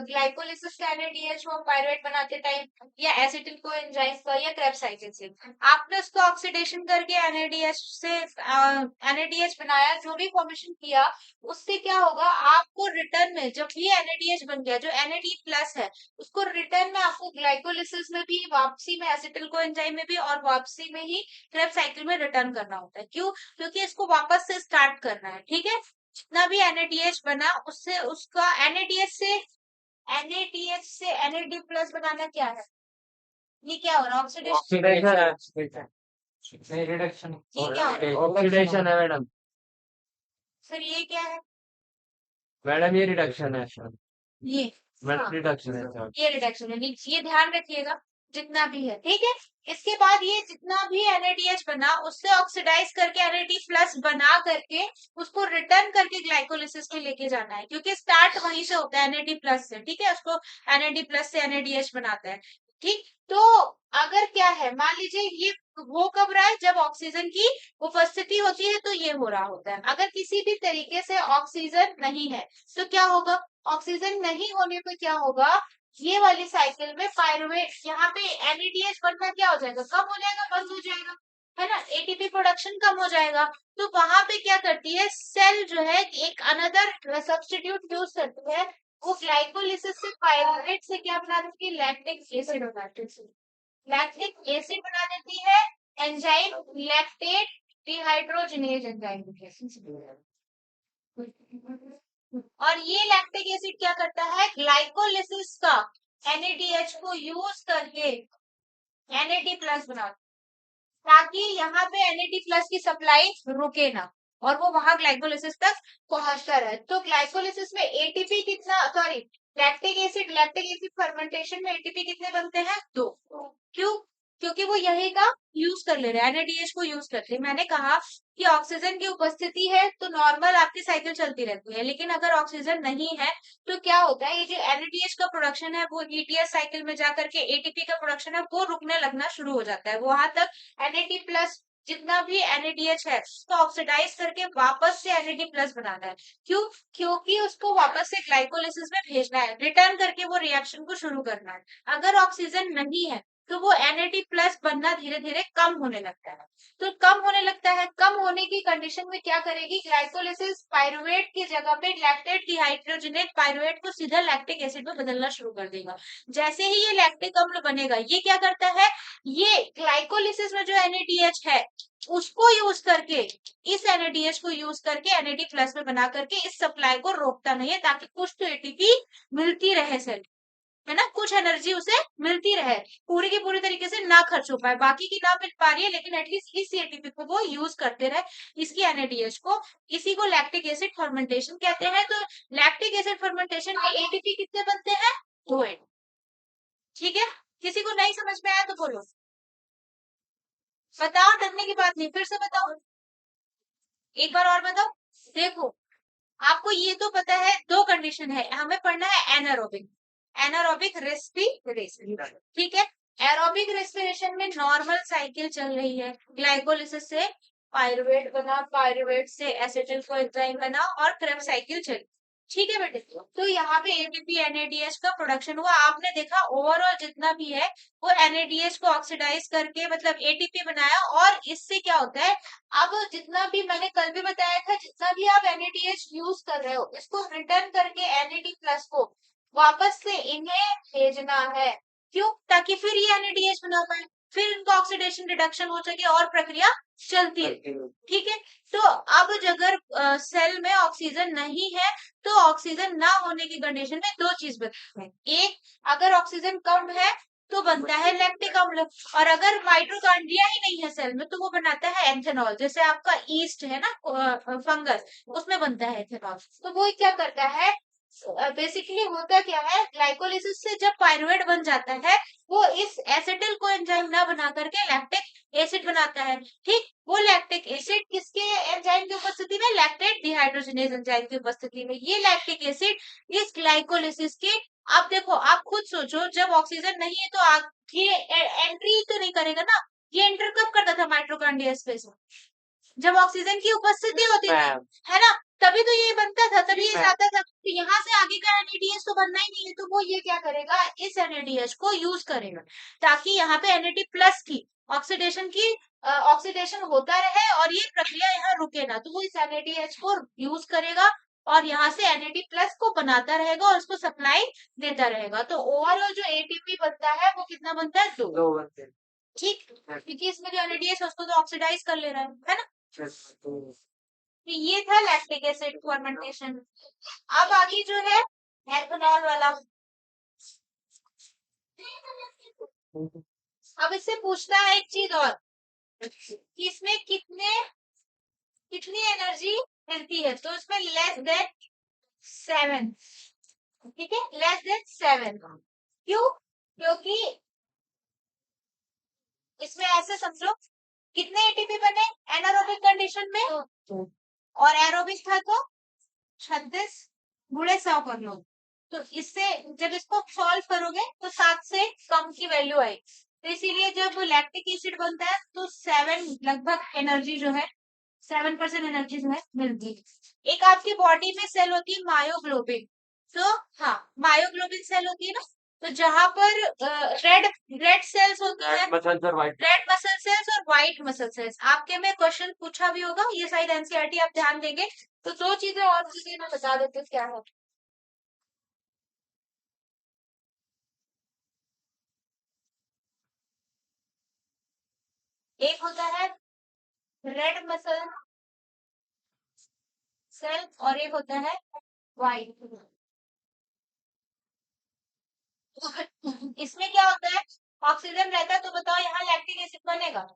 ग्लाइकोलिसिस का NADH हो पायरुवेट बनाते टाइम या एसिटिल कोएंजाइम का या क्रेब्स साइकिल से आपने उसको ऑक्सीडेशन करके NADH से NADH बनाया जो भी फॉर्मेशन किया उससे क्या होगा आपको रिटर्न में जब ये NADH बन गया जो NAD प्लस है उसको रिटर्न में आपको ग्लाइकोलिसिस में भी वापसी में एसिटिल कोएंजाइम में भी और वापसी में ही क्रेब्स साइकिल में रिटर्न करना होता है क्यों क्योंकि इसको वापस से स्टार्ट करना है ठीक है जितना भी NADH बना उससे उसका NADH से NAD प्लस बनाना क्या है ये क्या हो रहा है ऑक्सीडेशन ऑक्सीडेशन रिडक्शन ये क्या हो रहा है ऑक्सीडेशन है मैडम फिर ये क्या है? मैडम ये रिडक्शन है सर। ये मैडम रिडक्शन है सर। ये रिडक्शन है, ये ध्यान रखिएगा जितना भी है, ठीक है। इसके बाद ये जितना भी NADH बना उससे ऑक्सीडाइज करके Na प्लस बना करके उसको रिटर्न करके ग्लाइकोलिसिस में लेके जाना है, क्योंकि स्टार्ट वहीं से होता है Na प्लस से, ठीक है। उसको Na प्लस से NADH बनाता है, ठीक। तो अगर क्या है, मान लीजिए ये वो कब रहा है, जब ऑक्सीजन की उपस्थिति होती है तो ये हो रहा होता है। अगर किसी भी तरीके से ऑक्सीजन नहीं है तो क्या होगा, ऑक्सीजन नहीं होने पे क्या होगा, ये वाली साइकिल में पायरुवेट, यहाँ पे NADH बनना क्या हो जाएगा, कम हो जाएगा, बंद हो जाएगा, है ना। एटीपी प्रोडक्शन कम हो जाएगा। तो वहां पे क्या करती है सेल जो है, एक अनदर सब्स्टिट्यूट यूज करती है, वो ग्लाइकोलिसिस से पायरुवेट से क्या बना देती है, लैक्टिक एसिड बना देती है, लैक्टिक एसिड बना देती है। एंजाइम लैक्टेट डिहाइड्रोजिनेज एंजाइम, और ये लैक्टिक एसिड क्या करता है, ग्लाइकोलिसिस का NADH को यूज करके Na प्लस बनाता, ताकि यहाँ पे Na प्लस की सप्लाई रुके ना, और वो वहां ग्लाइकोलिसिस तक पहुंचता रहे। तो ग्लाइकोलिसिस में एटीपी कितना, सॉरी, लैक्टिक एसिड फर्मेंटेशन में एटीपी कितने बनते हैं, 2। क्यों? क्योंकि वो यही का यूज कर ले रहे हैं, NADH को यूज करते हैं। मैंने कहा कि ऑक्सीजन की उपस्थिति है तो नॉर्मल आपकी साइकिल चलती रहती है, लेकिन अगर ऑक्सीजन नहीं है तो क्या होता है, ये जो NADH का प्रोडक्शन है वो ETS साइकिल में जाकर के एटीपी का प्रोडक्शन है वो रुकने लगना शुरू हो जाता है। वहां तक Na प्लस जितना भी NADH है उसको ऑक्सीडाइज करके वापस से Na प्लस बनाना है। क्यों? क्योंकि उसको वापस से ग्लाइकोलिसिस में भेजना है, रिटर्न करके वो रिएक्शन को शुरू करना है। अगर ऑक्सीजन नहीं है तो वो Na प्लस बनना धीरे धीरे कम होने लगता है। तो कम होने लगता है, कम होने की कंडीशन में क्या करेगी, ग्लाइकोलिसिस पायरुवेट की जगह पे लैक्टेट डिहाइड्रोजनेट पायरुवेट को सीधा लैक्टिक एसिड में बदलना शुरू कर देगा। जैसे ही ये लैक्टिक अम्ल बनेगा, ये क्या करता है, ये ग्लाइकोलिसिस में जो NADH है उसको यूज करके, इस NADH को यूज करके Na प्लस में बना करके इस सप्लाई को रोकता नहीं है, ताकि कुछ तो एटीपी मिलती रहे सेल, है ना, कुछ एनर्जी उसे मिलती रहे, पूरी की पूरी तरीके से ना खर्च हो पाए, बाकी की ना मिल पा रही है लेकिन एटलीस्ट इस एटीपी को वो यूज करते रहे, इसकी NADH को। इसी को लैक्टिक एसिड फर्मेंटेशन कहते हैं। तो लैक्टिक एसिड फर्मेंटेशन में एटीपी कितने बनते हैं, 2 एटीपी, ठीक है। किसी को नहीं समझ में आया तो बोलो, बताओ, डरने की बात नहीं, फिर से बताओ, एक बार और बताओ। देखो, आपको ये तो पता है दो कंडीशन है, हमें पढ़ना है एनारोबिक, एनारोबिक रेस्पिरेशन, ठीक है। एरोबिक रेस्पिरेशन में नॉर्मल साइकिल चल रही है, ग्लाइकोलिसिस से पायरुवेट बना, पायरुवेट से एसिटिल कोएंजाइम बना और क्रेब्स साइकिल चली, ठीक है बेटे। तो यहाँ पे एटीपी NADH का प्रोडक्शन हुआ, आपने देखा ओवरऑल जितना भी है वो NADH को ऑक्सीडाइज करके मतलब एटीपी बनाया, और इससे क्या होता है, अब जितना भी मैंने कल भी बताया था, जितना भी आप NADH यूज कर रहे हो इसको रिटर्न करके Na प्लस को वापस से इन्हें भेजना है। क्यों? ताकि फिर ये NADH बना पाए, फिर इनका ऑक्सीडेशन रिडक्शन हो सके और प्रक्रिया चलती रहे, ठीक है। तो अब अगर सेल में ऑक्सीजन नहीं है तो ऑक्सीजन ना होने की कंडीशन में दो चीज बनती है, एक, अगर ऑक्सीजन कम है तो बनता है लैक्टिक अम्ल, और अगर माइटोकॉन्ड्रिया ही नहीं है सेल में तो वो बनाता है एथेनॉल, जैसे आपका ईस्ट है ना, फंगस, उसमें बनता है एथेनॉल। तो वो क्या करता है, बेसिकली होता क्या है, ग्लाइकोलिसिस से जब पायरुवेट बन जाता है वो इस एसिटिल को एंजाइम ना बना करके लैक्टिक एसिड बनाता है, ठीक। वो लैक्टिक एसिड किसके एंजाइम की उपस्थिति में, लैक्टेट डिहाइड्रोजनेज एंजाइम की उपस्थिति में, ये लैक्टिक एसिड इस ग्लाइकोलिसिस के, अब देखो आप खुद सोचो, जब ऑक्सीजन नहीं है तो ये एंट्री तो नहीं करेगा ना, ये एंटर कब करता था माइटोकॉन्ड्रिया स्पेस में, जब ऑक्सीजन की उपस्थिति होती थी, है ना, तभी तो ये बनता था, तभी ये जाता था। तो यहाँ से आगे का NADH तो बनना ही नहीं है, तो वो ये क्या करेगा, इस NADH को यूज करेगा, ताकि यहाँ पे Na प्लस की ऑक्सीडेशन की ऑक्सीडेशन होता रहे और ये प्रक्रिया यहाँ रुके ना, तो वो इस NADH को यूज करेगा और यहाँ से Na प्लस को बनाता रहेगा और उसको सप्लाई देता रहेगा। तो ओवरऑल जो एटीपी बनता है वो कितना बनता है, 2 बनते हैं, ठीक, क्योंकि इसमें जो NADH है उसको तो ऑक्सीडाइज कर ले रहा है ना। तो ये था लैक्टिक एसिड फर्मेंटेशन। अब आगे जो है एथेनॉल वाला, अब इससे पूछना है एक चीज और कि इसमें कितनी एनर्जी मिलती है, तो इसमें लेस देन 7, ठीक है, लेस देन 7। क्यों? क्योंकि इसमें ऐसे समझो, कितने एटीपी बने एनारोबिक कंडीशन में, और एरोबिक था तो 36 गुणे 100 कर लो। तो इससे जब इसको सॉल्व करोगे तो 7 से कम की वैल्यू आएगी। तो इसीलिए जब लैक्टिक एसिड बनता है तो 7 लगभग एनर्जी जो है 7% एनर्जी जो है मिलती है। एक आपकी बॉडी में सेल होती है मायोग्लोबिन। तो हाँ, मायोग्लोबिन सेल होती है ना, तो जहां पर रेड रेड सेल्स होती है, मसल्स और व्हाइट रेड मसल सेल्स और व्हाइट मसल सेल्स, आपके में क्वेश्चन पूछा भी होगा, ये शायद एनसीईआरटी आप ध्यान देंगे। तो दो चीजें और चीजें मैं बता देती हूँ क्या है। एक होता है रेड मसल सेल और एक होता है व्हाइट। इसमें क्या होता है, ऑक्सीजन रहता है तो बताओ यहाँ लैक्टिक एसिड बनेगा,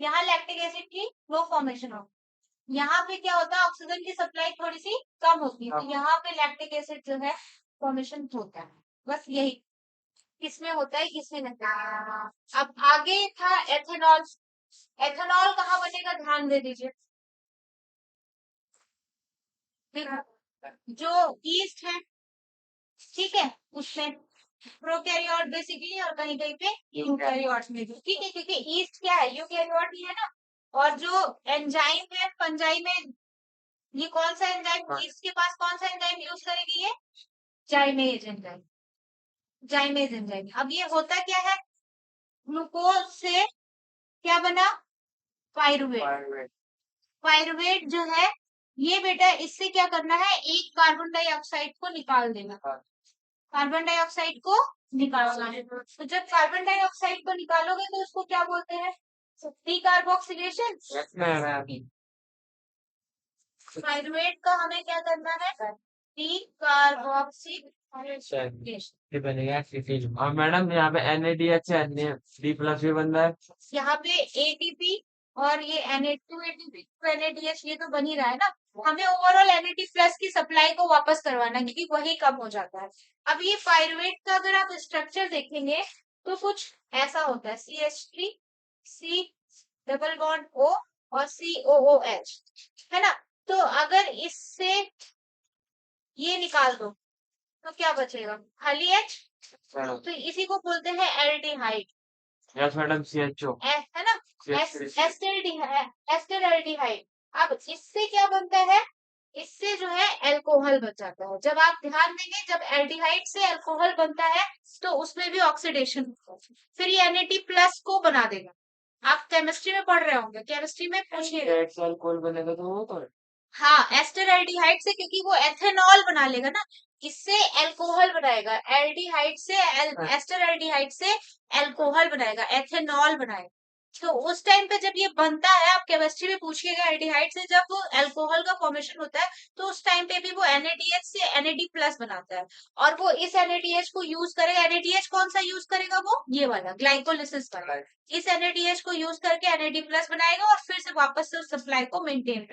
यहाँ लैक्टिक एसिड की लो फॉर्मेशन हो। यहाँ पे क्या होता है, ऑक्सीजन की सप्लाई थोड़ी सी कम होती है, तो यहाँ पे लैक्टिक एसिड जो है फॉर्मेशन होता है। बस यही किसमें होता है, किसमें नहीं। अब आगे था एथेनॉल। एथेनॉल कहाँ बनेगा, ध्यान दे दीजिए। जो ईस्ट है, ठीक है, उसमें प्रोकैरियोट बेसिकली, और कहीं कहीं पे यूकैरियोट में भी, ठीक है, क्योंकि ईस्ट क्या है, यूकैरियोट ही है ना। और जो एंजाइम है फंजाई में, ये कौन सा एंजाइम, ईस्ट के पास कौन सा एंजाइम यूज करेगी, ये जाइमेज एंजाइम। जाइमेज एंजाइम। अब ये होता क्या है, ग्लूकोज से क्या बना, पायरुवेट। पायरुवेट जो है ये बेटा, इससे क्या करना है, एक कार्बन डाइऑक्साइड को निकाल देना। कार्बन डाइऑक्साइड को निकालना है। तो जब कार्बन डाइऑक्साइड को निकालोगे तो उसको क्या बोलते हैं, डीकार्बोक्सिलेशन। पायरुवेट का हमें क्या करना है, डीकार्बोक्सिलेशन। ये बनेगा एसिड। और मैडम यहाँ पे NADH है, डी प्लस भी बन रहा है। यहाँ पे एटीपी और ये Na2 एटीपी NADH, ये तो बन ही रहा है ना। हमें ओवरऑल Na प्लस की सप्लाई को वापस करवाना है, क्योंकि वही कम हो जाता है। अब ये पायरुवेट का अगर आप स्ट्रक्चर देखेंगे तो कुछ ऐसा होता है, CH3 C double bond O और COOH, है ना। तो अगर इससे ये निकाल दो तो क्या बचेगा, खाली H। तो इसी को बोलते हैं एल्डिहाइड। यस मैडम, CHO है ना, एस्टरल्डिहाइड। अब इससे क्या बनता है, इससे जो है अल्कोहल बन जाता है। जब आप ध्यान देंगे, जब एल्डिहाइड से अल्कोहल बनता है तो उसमें भी ऑक्सीडेशन होता है, फिर ये Na प्लस को बना देगा। आप केमिस्ट्री में पढ़ रहे होंगे, केमिस्ट्री में पूछिए। अल्कोहल बनेगा तो वो तो हाँ, एस्टरल्डिहाइड से, क्योंकि वो एथेनॉल बना लेगा ना, इससे अल्कोहल बनाएगा। एल्डिहाइड से एस्टरल्डिहाइड से अल्कोहल बनाएगा, एथेनॉल बनाएगा। तो उस टाइम पे जब ये बनता है, आप केमिस्ट्री में पूछिएगा, एल्डिहाइड से जब अल्कोहल का फॉर्मेशन होता है तो उस टाइम पे भी वो NADH से NAD प्लस बनाता है, और वो इस NADH को यूज करेगा। NADH कौन सा यूज करेगा, वो ये वाला ग्लाइकोलिसिस वाला। इस NADH को यूज करके NAD प्लस बनाएगा और फिर से वापस से उस सप्लाई को मेंटेन,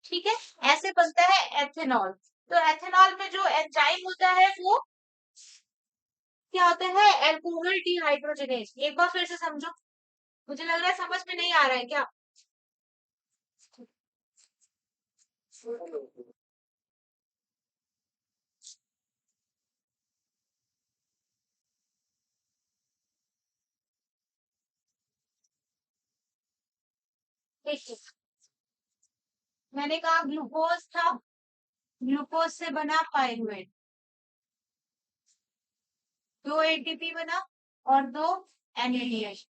ठीक है। ऐसे बनता है एथेनॉल। तो एथेनॉल में जो एंजाइम होता है वो क्या होता है, अल्कोहल डिहाइड्रोजनेज। एक बार फिर से समझो, मुझे लग रहा है समझ में नहीं आ रहा है क्या। देखिए, मैंने कहा ग्लूकोज था, ग्लूकोज से बना पायरुवेट, 2 एटीपी बना और 2 NADH,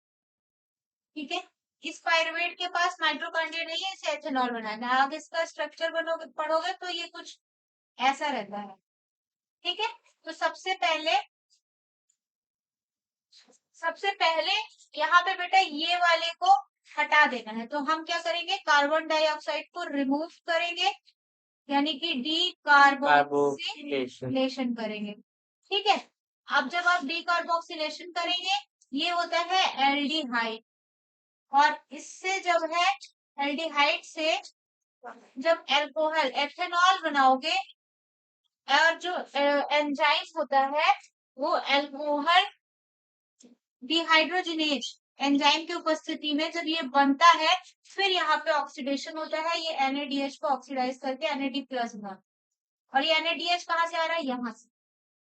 ठीक है। इस पायरुवेट के पास माइटोकॉन्ड्रिया नहीं है, इसे एथेनॉल बनाना है। आगे इसका स्ट्रक्चर बनोगे पढ़ोगे तो ये कुछ ऐसा रहता है, ठीक है। तो सबसे पहले यहाँ पे बेटा ये वाले को हटा देना है। तो हम क्या करेंगे, कार्बन डाइऑक्साइड को रिमूव करेंगे, यानी कि डी कार्बोक्सिलेशन करेंगे, ठीक है। अब जब आप डी कार्बोक्सिलेशन करेंगे, ये होता है एल्डिहाइड, और इससे जब है एल्डिहाइड से जब एल्कोहल एथेनॉल बनाओगे और जो एंजाइम होता है वो एल्कोहल डिहाइड्रोजिनेज एंजाइम की उपस्थिति में जब ये बनता है फिर यहाँ पे ऑक्सीडेशन होता है, ये NADH को ऑक्सीडाइज करके NAD प्लस बना, और ये NADH कहाँ से आ रहा है, यहाँ से।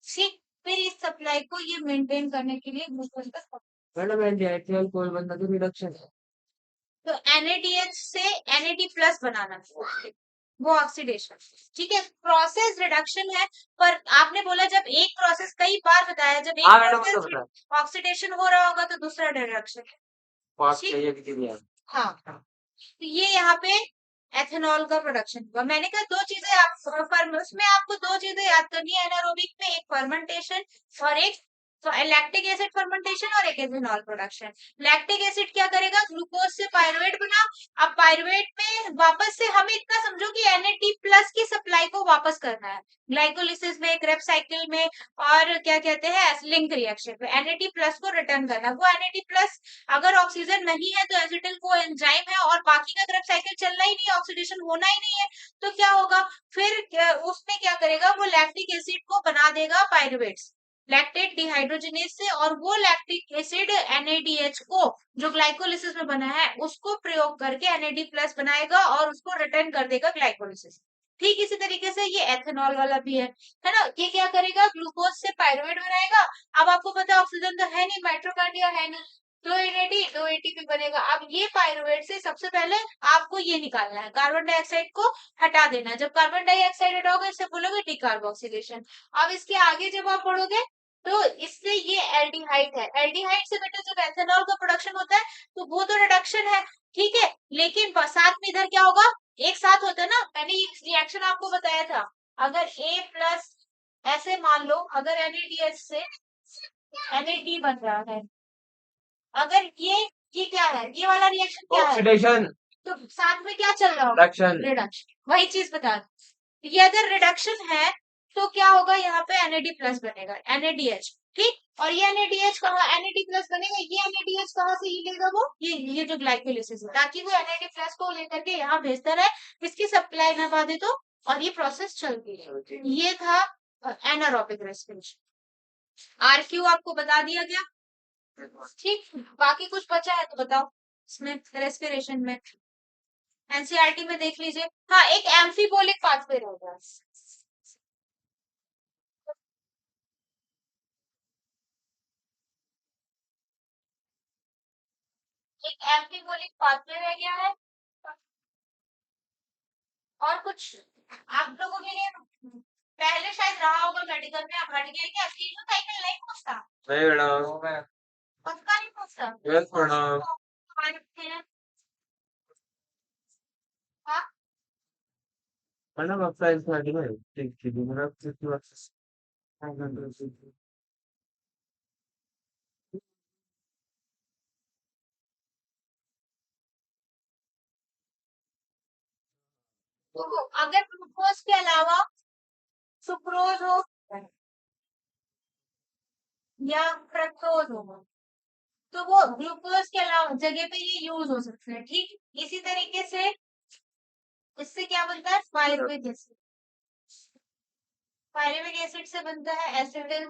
ठीक, फिर इस सप्लाई को ये मेंटेन करने के लिए ग्लूकोज का, मैडम एल्कोहल कोई बंदा तो रिडक्शन है। तो NADH से NAD प्लस बनाना वो ऑक्सीडेशन। ठीक है, प्रोसेस रिडक्शन है। पर आपने बोला जब एक प्रोसेस, कई बार बताया जब एक हाँ मैडम तो प्रोसेस बता ऑक्सीडेशन हो रहा होगा तो दूसरा रिडक्शन। पास ठीक, चाहिए किसी भी हाँ, तो ये यहाँ पे एथेनॉल का प्रोडक्शन हुआ। मैंने कहा दो चीजें आप उसमें आपको दो चीजें याद करनी है एनारोबिक में, एक फर्मेंटेशन और एक लैक्टिक एसिड फर्मेंटेशन और एक एथेनॉल प्रोडक्शन। लैक्टिक एसिड क्या करेगा, ग्लूकोज से पायरुवेट बना, अब पायरुवेट में वापस से हमें इतना समझो कि NAD प्लस की सप्लाई को वापस करना है ग्लाइकोलिसिस में, क्रेब्स साइकिल में, और क्या कहते हैं लिंक रिएक्शन में NAD प्लस को रिटर्न करना। वो NAD प्लस अगर ऑक्सीजन नहीं है तो एसिटिल को एंजाइम है और बाकी का क्रेब्स साइकिल चलना ही नहीं है, ऑक्सीडेशन होना ही नहीं है, तो क्या होगा फिर उसमें क्या करेगा, वो लैक्टिक एसिड को बना देगा पायरुवेट्स लैक्टेट डिहाइड्रोजिनेज से, और वो लैक्टिक एसिड NADH को जो ग्लाइकोलिसिस में बना है उसको प्रयोग करके NAD प्लस बनाएगा और उसको रिटर्न कर देगा ग्लाइकोलिसिस। ठीक इसी तरीके से ये एथेनॉल वाला भी है ना, ये क्या करेगा, ग्लूकोज से पायरुवेट बनाएगा। अब आपको पता है ऑक्सीजन तो है नहीं, माइट्रोकार्डिया है नहीं, तो NAD दो ATP बनेगा। अब ये पायरुवेट से सबसे पहले आपको ये निकालना है, कार्बन डाइऑक्साइड को हटा देना है। जब कार्बन डाइऑक्साइड हटाओगे इससे बोलोगे डिकार्बोक्सिलेशन। अब इसके आगे जब आप पढ़ोगे तो इससे ये एल्डिहाइड है, एल्डिहाइड से बेटा जब एथेनॉल का प्रोडक्शन होता है तो वो तो रिडक्शन है, ठीक है, लेकिन साथ में इधर क्या होगा, एक साथ होता है ना, मैंने ये रिएक्शन आपको बताया था। अगर A प्लस ऐसे मान लो, अगर NADH से NAD बन रहा है, अगर ये क्या है, ये वाला रिएक्शन क्या है, ऑक्सीडेशन तो साथ में क्या चल रहा होगा, रिडक्शन रिडक्शन, वही चीज बता दो। ये अगर रिडक्शन है तो क्या होगा, यहाँ पे NAD प्लस बनेगा NADH, ठीक, और ये NADH कहाँ, NAD प्लस बनेगा, ये NADH कहाँ से ही लेगा वो, ये जो ग्लाइकोलिसिस है, ताकि वो NAD प्लस को लेकर के यहाँ भेजता रहे, इसकी सप्लाई ना बाधे तो, और ये प्रोसेस चलती है। ये था एनारोबिक रेस्पिरेशन। RQ आपको बता दिया गया, ठीक, बाकी कुछ बचा है तो बताओ इसमें रेस्पिरेशन में, NCERT में देख लीजिए। हाँ, एक एम्फीबोलिक पाथवे रह गया, एक एम्फीबोलिक पाथवे रह गया है, और कुछ आप लोगों के लिए पहले शायद रहा होगा मेडिकल में, आप हट गए क्या, साइकिल नहीं पूछता, नहीं मैडम पक्का नहीं पूछता, यस मैडम हमारे बच्चे हैं, हाँ, मैडम आपका एनसीईआरटी में ठीक ठीक है मेरा कितनी बार तो अगर ग्लूकोज के अलावा सुक्रोज हो या फ्रक्टोज हो तो वो ग्लूकोज के अलावा जगह पे ये यूज हो सकते हैं, ठीक, इसी तरीके से इससे क्या बनता है, पायरुविक एसिड, पायरुविक एसिड से बनता है एसिटिल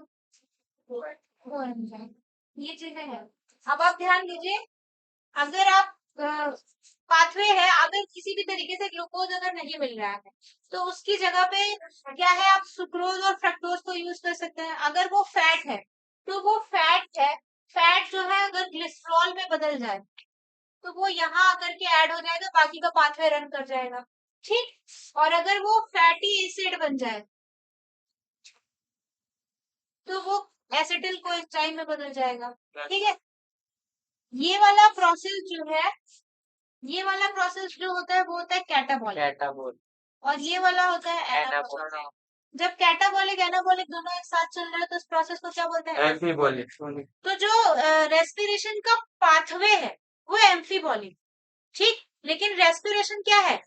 कोएंजाइम, ये चीजें हैं। अब आप ध्यान दीजिए, अगर आप पाथवे है, अगर किसी भी तरीके से ग्लूकोज अगर नहीं मिल रहा है तो उसकी जगह पे क्या है, आप सुक्रोज और फ्रक्टोज को यूज कर सकते हैं। अगर वो फैट है तो वो फैट है, फैट जो है अगर ग्लिसरॉल में बदल जाए तो वो यहाँ आकर के ऐड हो जाएगा, बाकी का पाथवे रन कर जाएगा, ठीक, और अगर वो फैटी एसिड बन जाए तो वो एसिटिल कोएंजाइम में बदल जाएगा, ठीक है। ये वाला प्रोसेस जो है, ये वाला प्रोसेस जो होता है वो होता है कैटाबॉलिक, कैटाबोल और ये वाला होता है एनाबॉलिक। एनाबोल जब कैटाबॉलिक एनाबॉलिक दोनों एक साथ चल रहे हैं तो इस प्रोसेस को क्या बोलते हैं, एम्फीबोलिक तो जो रेस्पिरेशन का पाथवे है वो एम्फीबॉलिक, ठीक, लेकिन रेस्पिरेशन क्या है,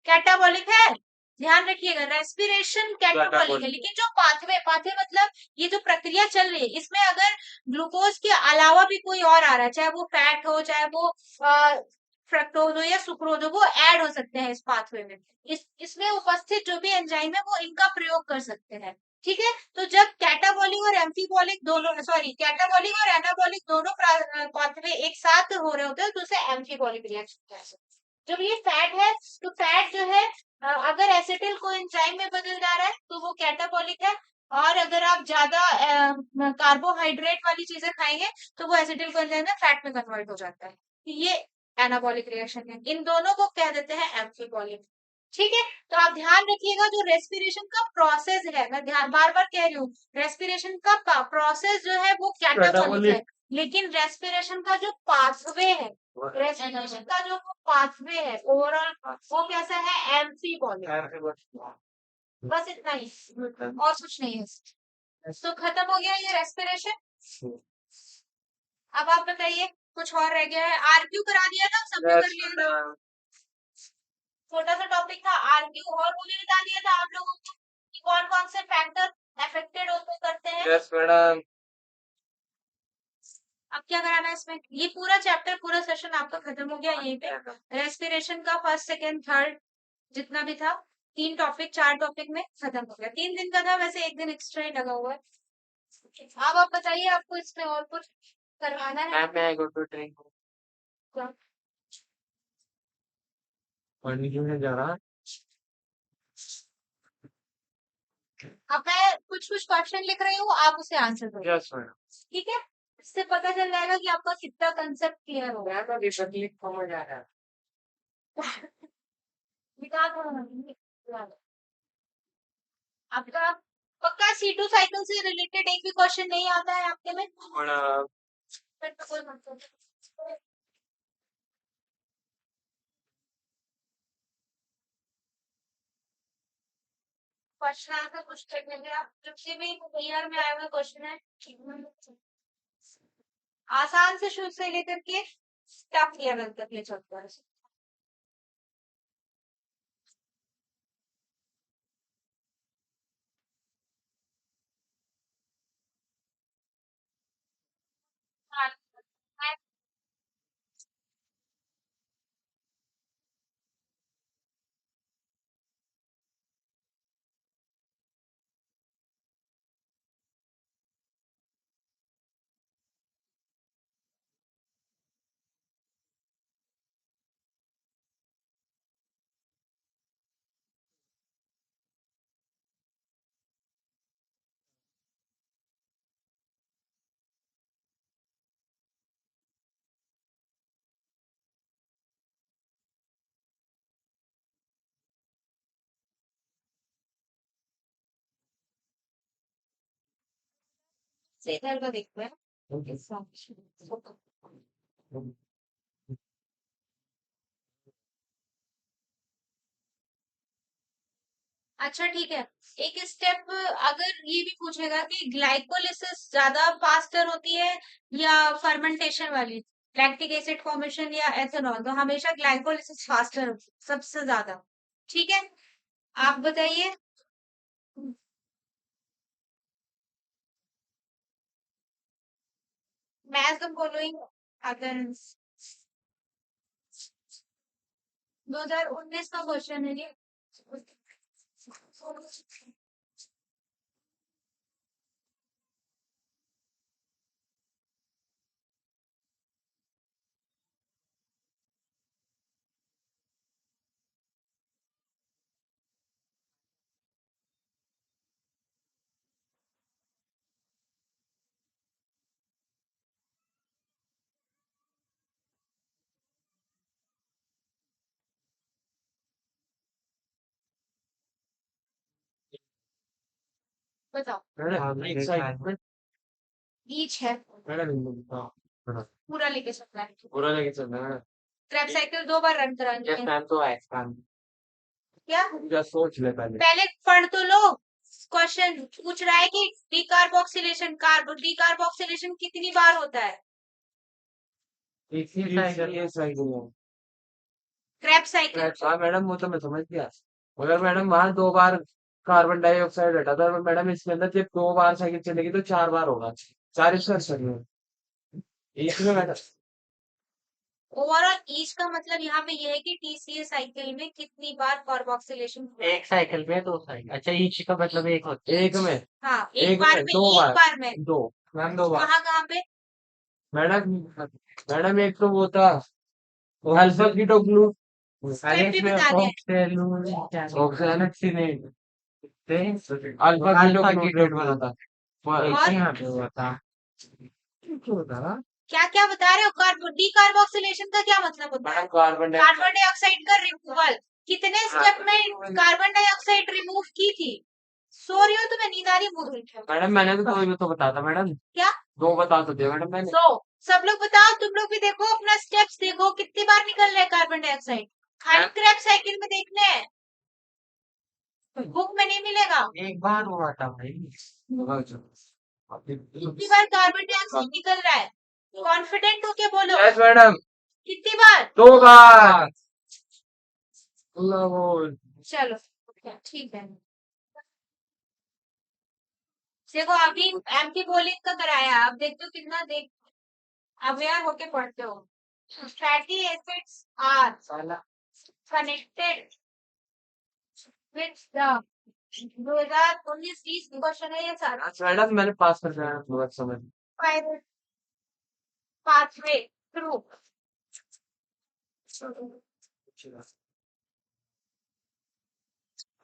कैटाबॉलिक है, ध्यान रखिएगा, रेस्पिरेशन कैटाबॉलिक है, लेकिन जो पाथवे, पाथवे मतलब ये जो प्रक्रिया चल रही है इसमें अगर ग्लूकोज के अलावा भी कोई और आ रहा है, चाहे वो फैट हो, चाहे वो फ्रक्टोज हो या सुक्रोज हो, वो ऐड हो सकते हैं इस पाथवे में। इसमें उपस्थित जो भी एंजाइम है वो इनका प्रयोग कर सकते हैं। ठीक है, तो जब कैटाबॉलिक और एम्फीबॉलिक दोनों, सॉरी, कैटाबॉलिक और एनाबॉलिक दोनों पाथवे एक साथ हो रहे होते हैं तो उसे एम्फीबॉलिक रिएक्शन कहते हैं। जब ये फैट है तो फैट जो है अगर एसिटिल को एंजाइम में बदल जा रहा है तो वो कैटाबॉलिक है, और अगर आप ज्यादा कार्बोहाइड्रेट वाली चीजें खाएंगे तो वो एसिटिल को एंजाइम में फैट में कन्वर्ट हो जाता है। ये एनाबॉलिक रिएक्शन है, इन दोनों को कह देते हैं एम्फीबॉलिक। ठीक है, तो आप ध्यान रखिएगा जो रेस्पिरेशन का प्रोसेस है, मैं ध्यान बार बार कह रही हूँ, रेस्पिरेशन का प्रोसेस जो है वो कैटाबॉलिक है, लेकिन रेस्पिरेशन का जो पाथवे है, रेस्पिरेशन का जो पाथवे है ओवरऑल वो कैसा है, एम्फीबॉलिक। बस इतना ही, और कुछ नहीं है। तो खत्म हो गया ये रेस्पिरेशन। अब आप बताइए कुछ और रह गया है? आरक्यू करा दिया ना, सबने कर लिया। छोटा सा टॉपिक था आरक्यू, और मुझे बता दिया था आप लोगों को कि कौन कौन से फैक्टर अफेक्टेड होते करते हैं। Yes madam. अब क्या कराना है इसमें? ये पूरा चैप्टर, पूरा सेशन आपका खत्म हो गया यहीं पे। रेस्पिरेशन का फर्स्ट सेकेंड थर्ड जितना भी था, 3 टॉपिक 4 टॉपिक में खत्म हो गया। 3 दिन का था वैसे, 1 दिन एक्स्ट्रा ही लगा हुआ है। अब आप बताइए आपको इसमें और कुछ करवाना है? मैम मैं गो टू ड्रिंक क्या? पानी क्यों नहीं जा रहा? अब मैं कुछ कुछ क्वेश्चन लिख रही हूँ, आप उसे आंसर दो। Yes madam. ठीक है, इससे पता चल जाएगा कि आपका कितना कंसेप्ट क्लियर हो गया। मैम अभी तकलीफ समझ आ रहा है। निकाल दो ना, निकाल दो। आपका पक्का C2 साइकिल से रिलेटेड एक भी क्वेश्चन नहीं आता है आपके में? मैडम फिर तो कोई मतलब नहीं। क्वेश्चन आंसर कुछ कर लेंगे आप, जितने भी ईयर में आए हुए क्वेश्चन है आसान से शुरू से लेकर के टफ लेवल तक ले चलता है। से इधर का देखते हैं। अच्छा ठीक है, एक स्टेप अगर ये भी पूछेगा कि ग्लाइकोलिसिस ज्यादा फास्टर होती है या फर्मेंटेशन वाली, लैक्टिक एसिड फॉर्मेशन या एथेनॉल, तो हमेशा ग्लाइकोलिसिस फास्टर होती है सबसे ज्यादा। ठीक है, आप बताइए। मैच द फॉलोइंग अगर 2019 का क्वेश्चन है ये। बताओ। मैडम एक साइड में ईच है, मैडम हाँ मैडम पूरा लेके चलना है। पूरा लेके चलना है। क्रैप साइकिल 2 बार रन करानी यस है। मैम तो एक्सपांड क्या? जस्ट सोच ले पहले। पहले पढ़ तो लो। क्वेश्चन पूछ रहा है कि डीकार्बोक्सिलेशन डीकार्बोक्सिलेशन कितनी बार होता है? इसी साइकिल ये साइकिल है। Krebs cycle. हाँ मैडम वो तो मैं समझ गया, मगर मैडम वहां 2 बार कार्बन डाइऑक्साइड हटा था, मैडम इसके अंदर जब 2 बार साइकिल चलेगी तो 4 बार होगा। 4 इसका सर एक में मैडम ओवरऑल ईच का मतलब यहाँ पे ये है कि TCA साइकिल में कितनी बार कार्बोक्सिलेशन हुआ है। एक साइकिल में 2 साइकिल, अच्छा ईच का मतलब एक होता है। एक में हाँ, एक एक बार में में, दो एक बार बार में। दो मैम 2 बार कहाँ कहाँ पे? मैडम। मैडम एक तो वो था अल्फा कीटो ग्लू अरे भी इसमें बता दें। ऑक्सीनेट थे, अल्फा कीटो अल्फा ग्लू कीटो रेट ग्लू। बना था एक और यहाँ पे हुआ था। क्यों था? क्या क्या बता रहे हो? डीकार्बोक्सिलेशन का क्या मतलब होता है? मैडम कार्बन कार्बन डाइऑक्साइड का रिमूवल। कितने स्टेप में कार्बन डाइऑक्साइड रिमूव की थी? सो रही हो तुम्हें नींद आ रही है? मुंह धुल के। मैडम मैंने तो दो ही तो बताया था मैडम। क्या? 2 बता तो दिया मैडम मैंने। सो सब लोग बताओ, तुम लोग भी देखो अपना स्टेप्स देखो कितनी बार निकल रहा है कार्बन डाइऑक्साइड। खाली क्रैप साइकिल में देखने हैं, बुक में नहीं मिलेगा। एक बार हुआ था भाई। कितनी बार कार्बन डाइऑक्साइड निकल रहा है? कॉन्फिडेंट होके बोलो। यस मैडम कितनी बार? 2 बार। अल्लाह बोल। चलो ठीक है। देखो अभी एमपी बोलिंग का कराया, अब देखते हो कितना देख अवेयर होके पढ़ते हो। Fatty acids are connected with the 2019-20 question है ये सारा। अच्छा मैडम मैंने पास कर दिया पूरा समझ। Pathway through.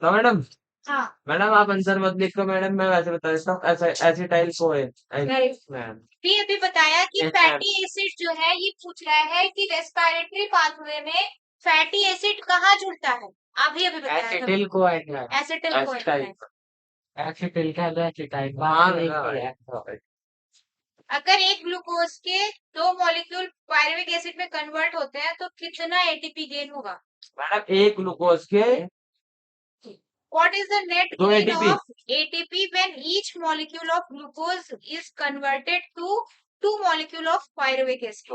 तो मैडम हाँ मैडम आप आंसर मत लिखो मैडम, मैं वैसे बता देता हूँ। ऐसा एसिटाइल को है Right. मैम। भी अभी बताया कि Yes, फैटी एसिड जो है ये पूछ रहा है कि रेस्पिरेटरी पाथवे में फैटी एसिड कहाँ जुड़ता है। अभी अभी बताया था। एसिटिल को एसिटिल को एसिटाइल एसिटिल का है एसिटाइल हाँ बात एक ही है। अगर एक ग्लूकोज के 2 मॉलिक्यूल पायरुविक एसिड में कन्वर्ट होते हैं तो कितना एटीपी गेन होगा? मैडम एक ग्लूकोज के What is the net 2 gain ATP. of ATP when each molecule of glucose is converted to 2 molecule of pyruvic acid?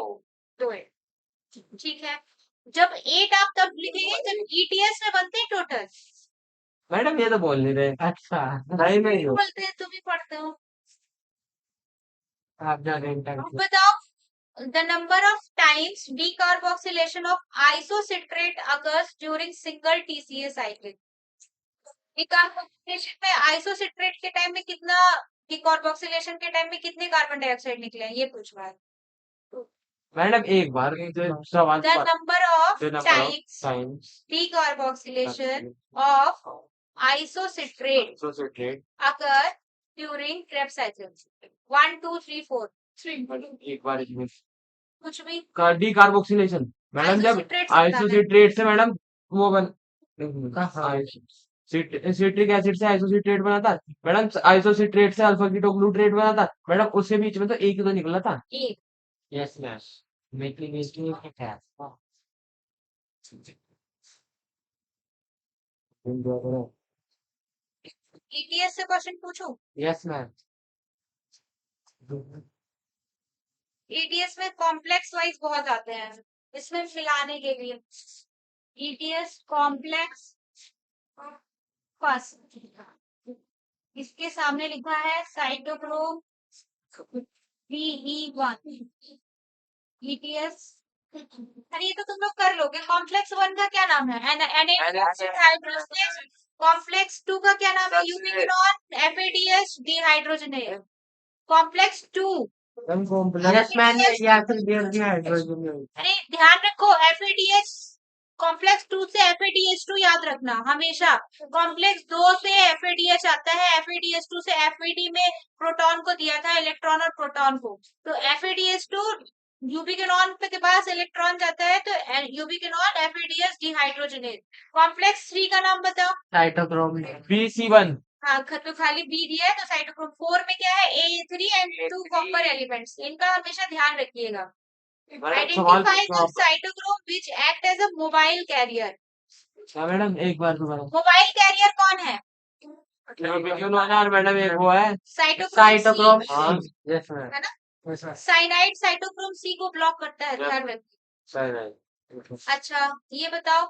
तो है ठीक है। जब 8 आप तब लिखेंगे जब ETS में बनते हैं टोटल। मैडम ये तो बोल नहीं रहे। अच्छा नहीं नहीं बोलते हैं, तुम ही पढ़ते हो। आप जाने अब बताओ the number of times decarboxylation of isocitrate occurs during single TCA cycle। Decarboxylation में आइसोसिट्रेट के टाइम में कितना, डिकार्बोक्सिलेशन के टाइम में कितने कार्बन डाइऑक्साइड निकले हैं ये पूछ रहा है। मैडम एक बार जो सवाल the number of the number of times times decarboxylation of isocitrate associated occur during Krebs cycle. 1 2 3 4 एक बार इसमें कुछ भी। डीकार्बोक्सिलेशन मैडम जब आइसोसिट्रेट से बताना है। आइसोसिट्रेट से मैडम वो बन सिट्रिक एसिड से आइसोसिट्रेट बना था मैडम, आइसोसिट्रेट से अल्फा कीटोग्लूट्रेट बना था मैडम, उसके बीच में तो एक ही तो निकला था। एक यस मैम मेकिंग इट है। ETS से क्वेश्चन पूछूं? यस मैम ETS में कॉम्प्लेक्स वाइज बहुत आते हैं, इसमें मिलाने के लिए ETS कॉम्प्लेक्स फर्स्ट इसके सामने लिखा है साइटोक्रोम BE1 ETS। अरे ये तो तुम लोग कर लोगे। कॉम्प्लेक्स 1 का क्या नाम है? कॉम्प्लेक्स 2 का क्या नाम है? यूबिक्विनोन FADH dehydrogenase. Complex 2 yes ma'am या फिर हाइड्रोजन। अरे ध्यान रखो FADH कॉम्प्लेक्स 2 से FADH2 याद रखना हमेशा। कॉम्प्लेक्स 2 से FADH आता है, FADH2 से FAD में प्रोटॉन को दिया था इलेक्ट्रॉन और प्रोटॉन को, तो FADH2 यूबिक्विनोन के पास इलेक्ट्रॉन जाता है तो यूबिक्विनोन FADH डिहाइड्रोजनेज। कॉम्प्लेक्स 3 का नाम बताओ। साइटोक्रोम BC1 हाँ तो खाली बी दिया है तो साइटोक्रोम 4 में क्या है? A3 एंड 2 कॉपर एलिमेंट्स, इनका हमेशा ध्यान रखिएगा। Identify the cytochrome which act as a mobile carrier। Madam एक बार दोबारा मोबाइल कैरियर कौन है? मैडम एक वो है साइटोक्रोम हाँ यस मैम है ना? साइनाइड साइटोक्रोम सी को ब्लॉक करता है, ध्यान रखिए। सही है। अच्छा ये बताओ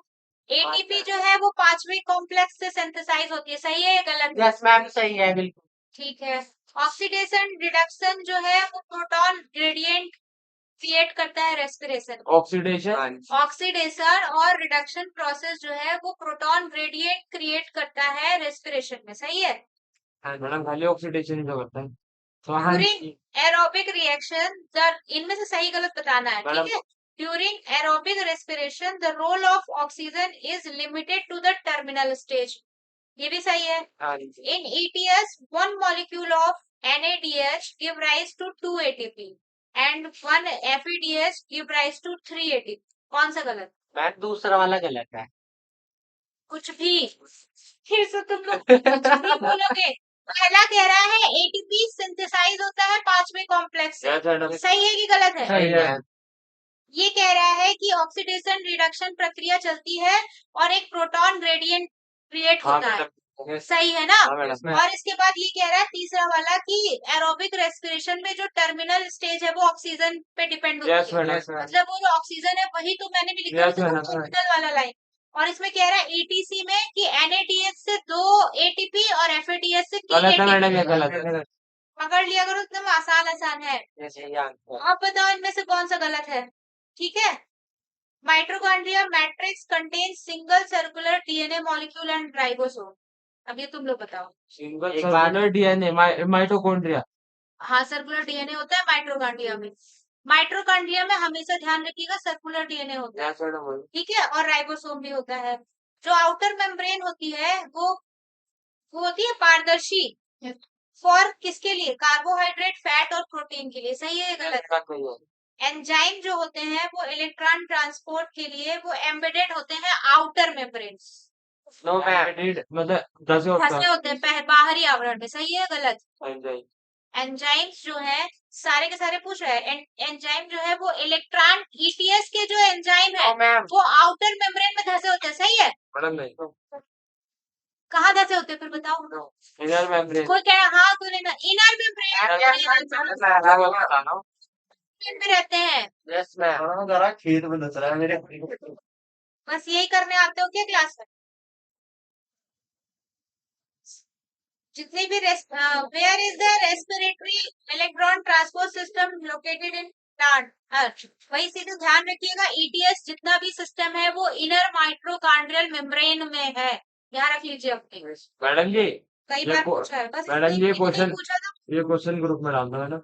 एटीपी जो है वो 5वें कॉम्प्लेक्स से सिंथेसाइज होती है, सही है या गलत? यस मैम सही है बिल्कुल। ठीक है। ऑक्सीडेशन रिडक्शन जो है वो प्रोटॉन ग्रेडियंट क्रिएट करता है रेस्पिरेशन। ऑक्सीडेशन, ऑक्सीडेशन और रिडक्शन प्रोसेस जो है वो प्रोटॉन ग्रेडियंट क्रिएट करता है रेस्पिरेशन में, सही है। मैडम खाली ऑक्सीडेशन ही तो करता है। तो हाँ ड्यूरिंग एरोबिक रिएक्शन इनमें से सही गलत बताना है, मैडम, ठीक है। During aerobic respiration the role of oxygen is limited to the terminal stage, ये भी सही है। हाँ In ETS, one molecule of NADH give rise to 2 ATP and one FADH give rise to 3 ATP. कौन सा गलत? मैम दूसरा वाला गलत है। कुछ भी फिर से तुम लोग कुछ भी बोलोगे। पहला कह रहा है ATP सिंथेसाइज होता है 5वें कॉम्प्लेक्स से, Yes, madam. सही है कि गलत है? सही है। ये कह रहा है कि ऑक्सीडेशन रिडक्शन प्रक्रिया चलती है और एक प्रोटॉन ग्रेडियंट क्रिएट हाँ होता है, मैडम, सही है ना। हाँ मैडम, और इसके बाद ये कह रहा है तीसरा वाला कि एरोबिक रेस्पिरेशन में जो टर्मिनल स्टेज है वो ऑक्सीजन पे डिपेंड होती यस है, मैडम, मतलब वो जो ऑक्सीजन है वही तो मैंने भी लिखा Yes, था madam. टर्मिनल वाला लाइन। और इसमें कह रहा है ETC में कि NADH से 2 ATP और FADH से 3 गलत है मैडम, ATP। ये गलत है। पकड़ लिया करो, एकदम आसान आसान है। ये सही आंसर। आप बताओ इनमें से कौन सा गलत है, ठीक है। Mitochondria matrix contain single circular DNA molecule and ribosome. अब ये तुम लोग बताओ। सिंगल एक बार- सर्कुलर डीएनए, माइटोकॉन्ड्रिया। हाँ, सर्कुलर डीएनए होता है माइटोकॉन्ड्रिया में। माइटोकॉन्ड्रिया में हमेशा ध्यान रखिएगा सर्कुलर डीएनए होता है, यस मैडम, ठीक है, और राइबोसोम भी होता है। जो आउटर मेम्ब्रेन होती है वो होती है पारदर्शी, फॉर किसके लिए? कार्बोहाइड्रेट, फैट और प्रोटीन के लिए, सही है या गलत? एंजाइम जो होते हैं वो इलेक्ट्रॉन ट्रांसपोर्ट के लिए वो एम्बेडेड होते हैं आउटर मेम्ब्रेन, नो मैम, मतलब दस होता फंसे होते हैं बाहरी आवरण में, सही है गलत? है। एंजाइम्स जो है सारे के सारे पूछ रहे हैं, एंजाइम जो है वो इलेक्ट्रॉन ETS के जो एंजाइम है मैम वो आउटर मेम्ब्रेन में धसे होते हैं, सही है। मैडम नहीं, कहाँ धसे होते हैं फिर बताओ? Inner membrane. कोई कह रहा हाँ, कोई नहीं, इनर मेम्ब्रेन में रहते हैं। यस मैम, जरा खेत में नजर है मेरे। बस यही करने आते हो क्या क्लास में? जितनी भी where is the respiratory electron transport system located in plant earth, वही सीधे ध्यान रखिएगा। ETS जितना भी सिस्टम है वो इनर माइटोकॉन्ड्रियल मेम्ब्रेन में है, ध्यान रख लीजिए अपने। मैडम जी, कई ये बार को- पूछा है, बस मैडम इतनी ये इतनी क्वेश्चन, पूछा था, ये क्वेश्चन ग्रुप में डाल दो मैडम।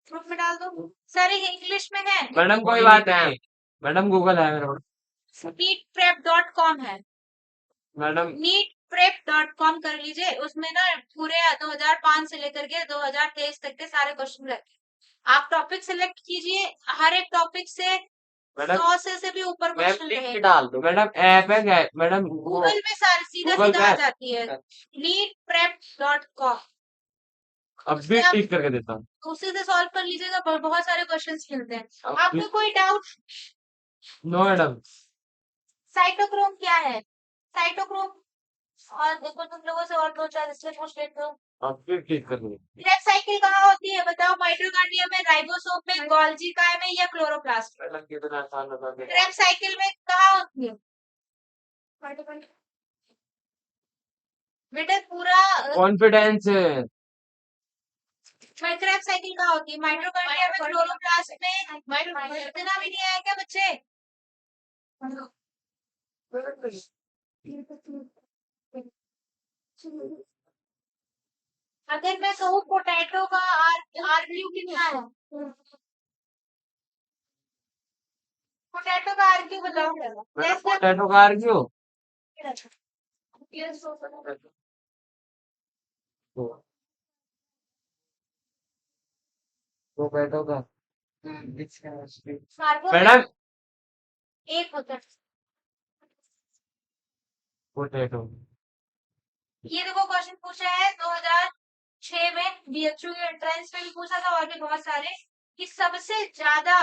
ग्रुप में डाल दो। सारे इंग्लिश में है। मैडम कोई बात नहीं, मैडम गूगल है मेरे पास। neatprep.com है, मैडम neatprep.com कर लीजिए, उसमें ना पूरे 2005 से लेकर के 2023 तक के सारे क्वेश्चन रहते हैं। आप टॉपिक सिलेक्ट कीजिए, हर एक टॉपिक से मैडम 100 से भी ऊपर मैम क्वेश्चन लिख के रहेंगे। डाल दो। मैडम ऐप है मैडम, गूगल में सारे सीधा Google सीधा आ पे? जाती है, neatprep.com। अब भी ठीक करके देता हूँ। उसी से सॉल्व कर लीजिएगा, बहुत सारे क्वेश्चंस मिलते हैं। अब आपको कोई डाउट? नो मैडम, साइटोक्रोम क्या है? साइटोक्रोम, और देखो तुम लोगों से और 2-4 इसलिए पूछ लेते हो। अब भी ठीक कर दो। क्रेब साइकिल कहाँ होती है बताओ? माइटोकॉन्ड्रिया में, राइबोसोम में, गोल्जी काय में या क्लोरोप्लास्ट? मैडम कितना आसान बता दे। क्रेब साइकिल में कहाँ होती है बेटा? पूरा कॉन्फिडेंस। क्रेब साइकिल कहाँ होती है? माइटोकॉन्ड्रिया में, क्लोरोप्लास्ट में। इतना भी नहीं आया क्या बच्चे? अगर मैं कहूँ पोटैटो का आर्ग्यू कितना है? पोटैटो का आर्ग्यू बताओ। मैडम पोटैटो का आर्ग्यू पोटैटो का मैडम एक होता है। पोटैटो। ये देखो क्वेश्चन पूछा है 2006 में, BHU के एंट्रेंस में भी पूछा था, और भी बहुत सारे, कि सबसे ज्यादा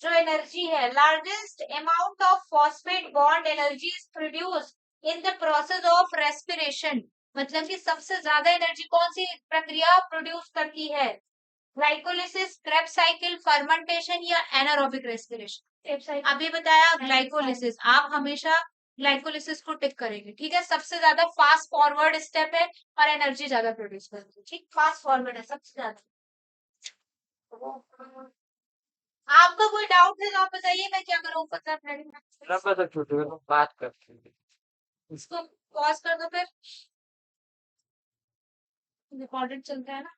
जो एनर्जी है, largest amount of phosphate bond energy is produce in the process of respiration, मतलब कि सबसे ज्यादा एनर्जी कौन सी प्रक्रिया प्रोड्यूस करती है? ग्लाइकोलिसिस, क्रेब्स साइकिल, फर्मेंटेशन या एनारोबिक रेस्पिरेशन? अभी बताया ग्लाइकोलिसिस, आप हमेशा ग्लाइकोलिसिस को टिक करेंगे, ठीक है। सबसे ज्यादा फास्ट फॉरवर्ड स्टेप है और एनर्जी ज्यादा प्रोड्यूस करती है, ठीक, फास्ट फॉरवर्ड है सबसे ज्यादा। आपका कोई डाउट है तो आप बताइए, मैं क्या करूँ फटाफट। रब तो छोटे को बात करते हैं। इसको पॉज कर दो फिर, रिकॉर्डेड चलता है ना।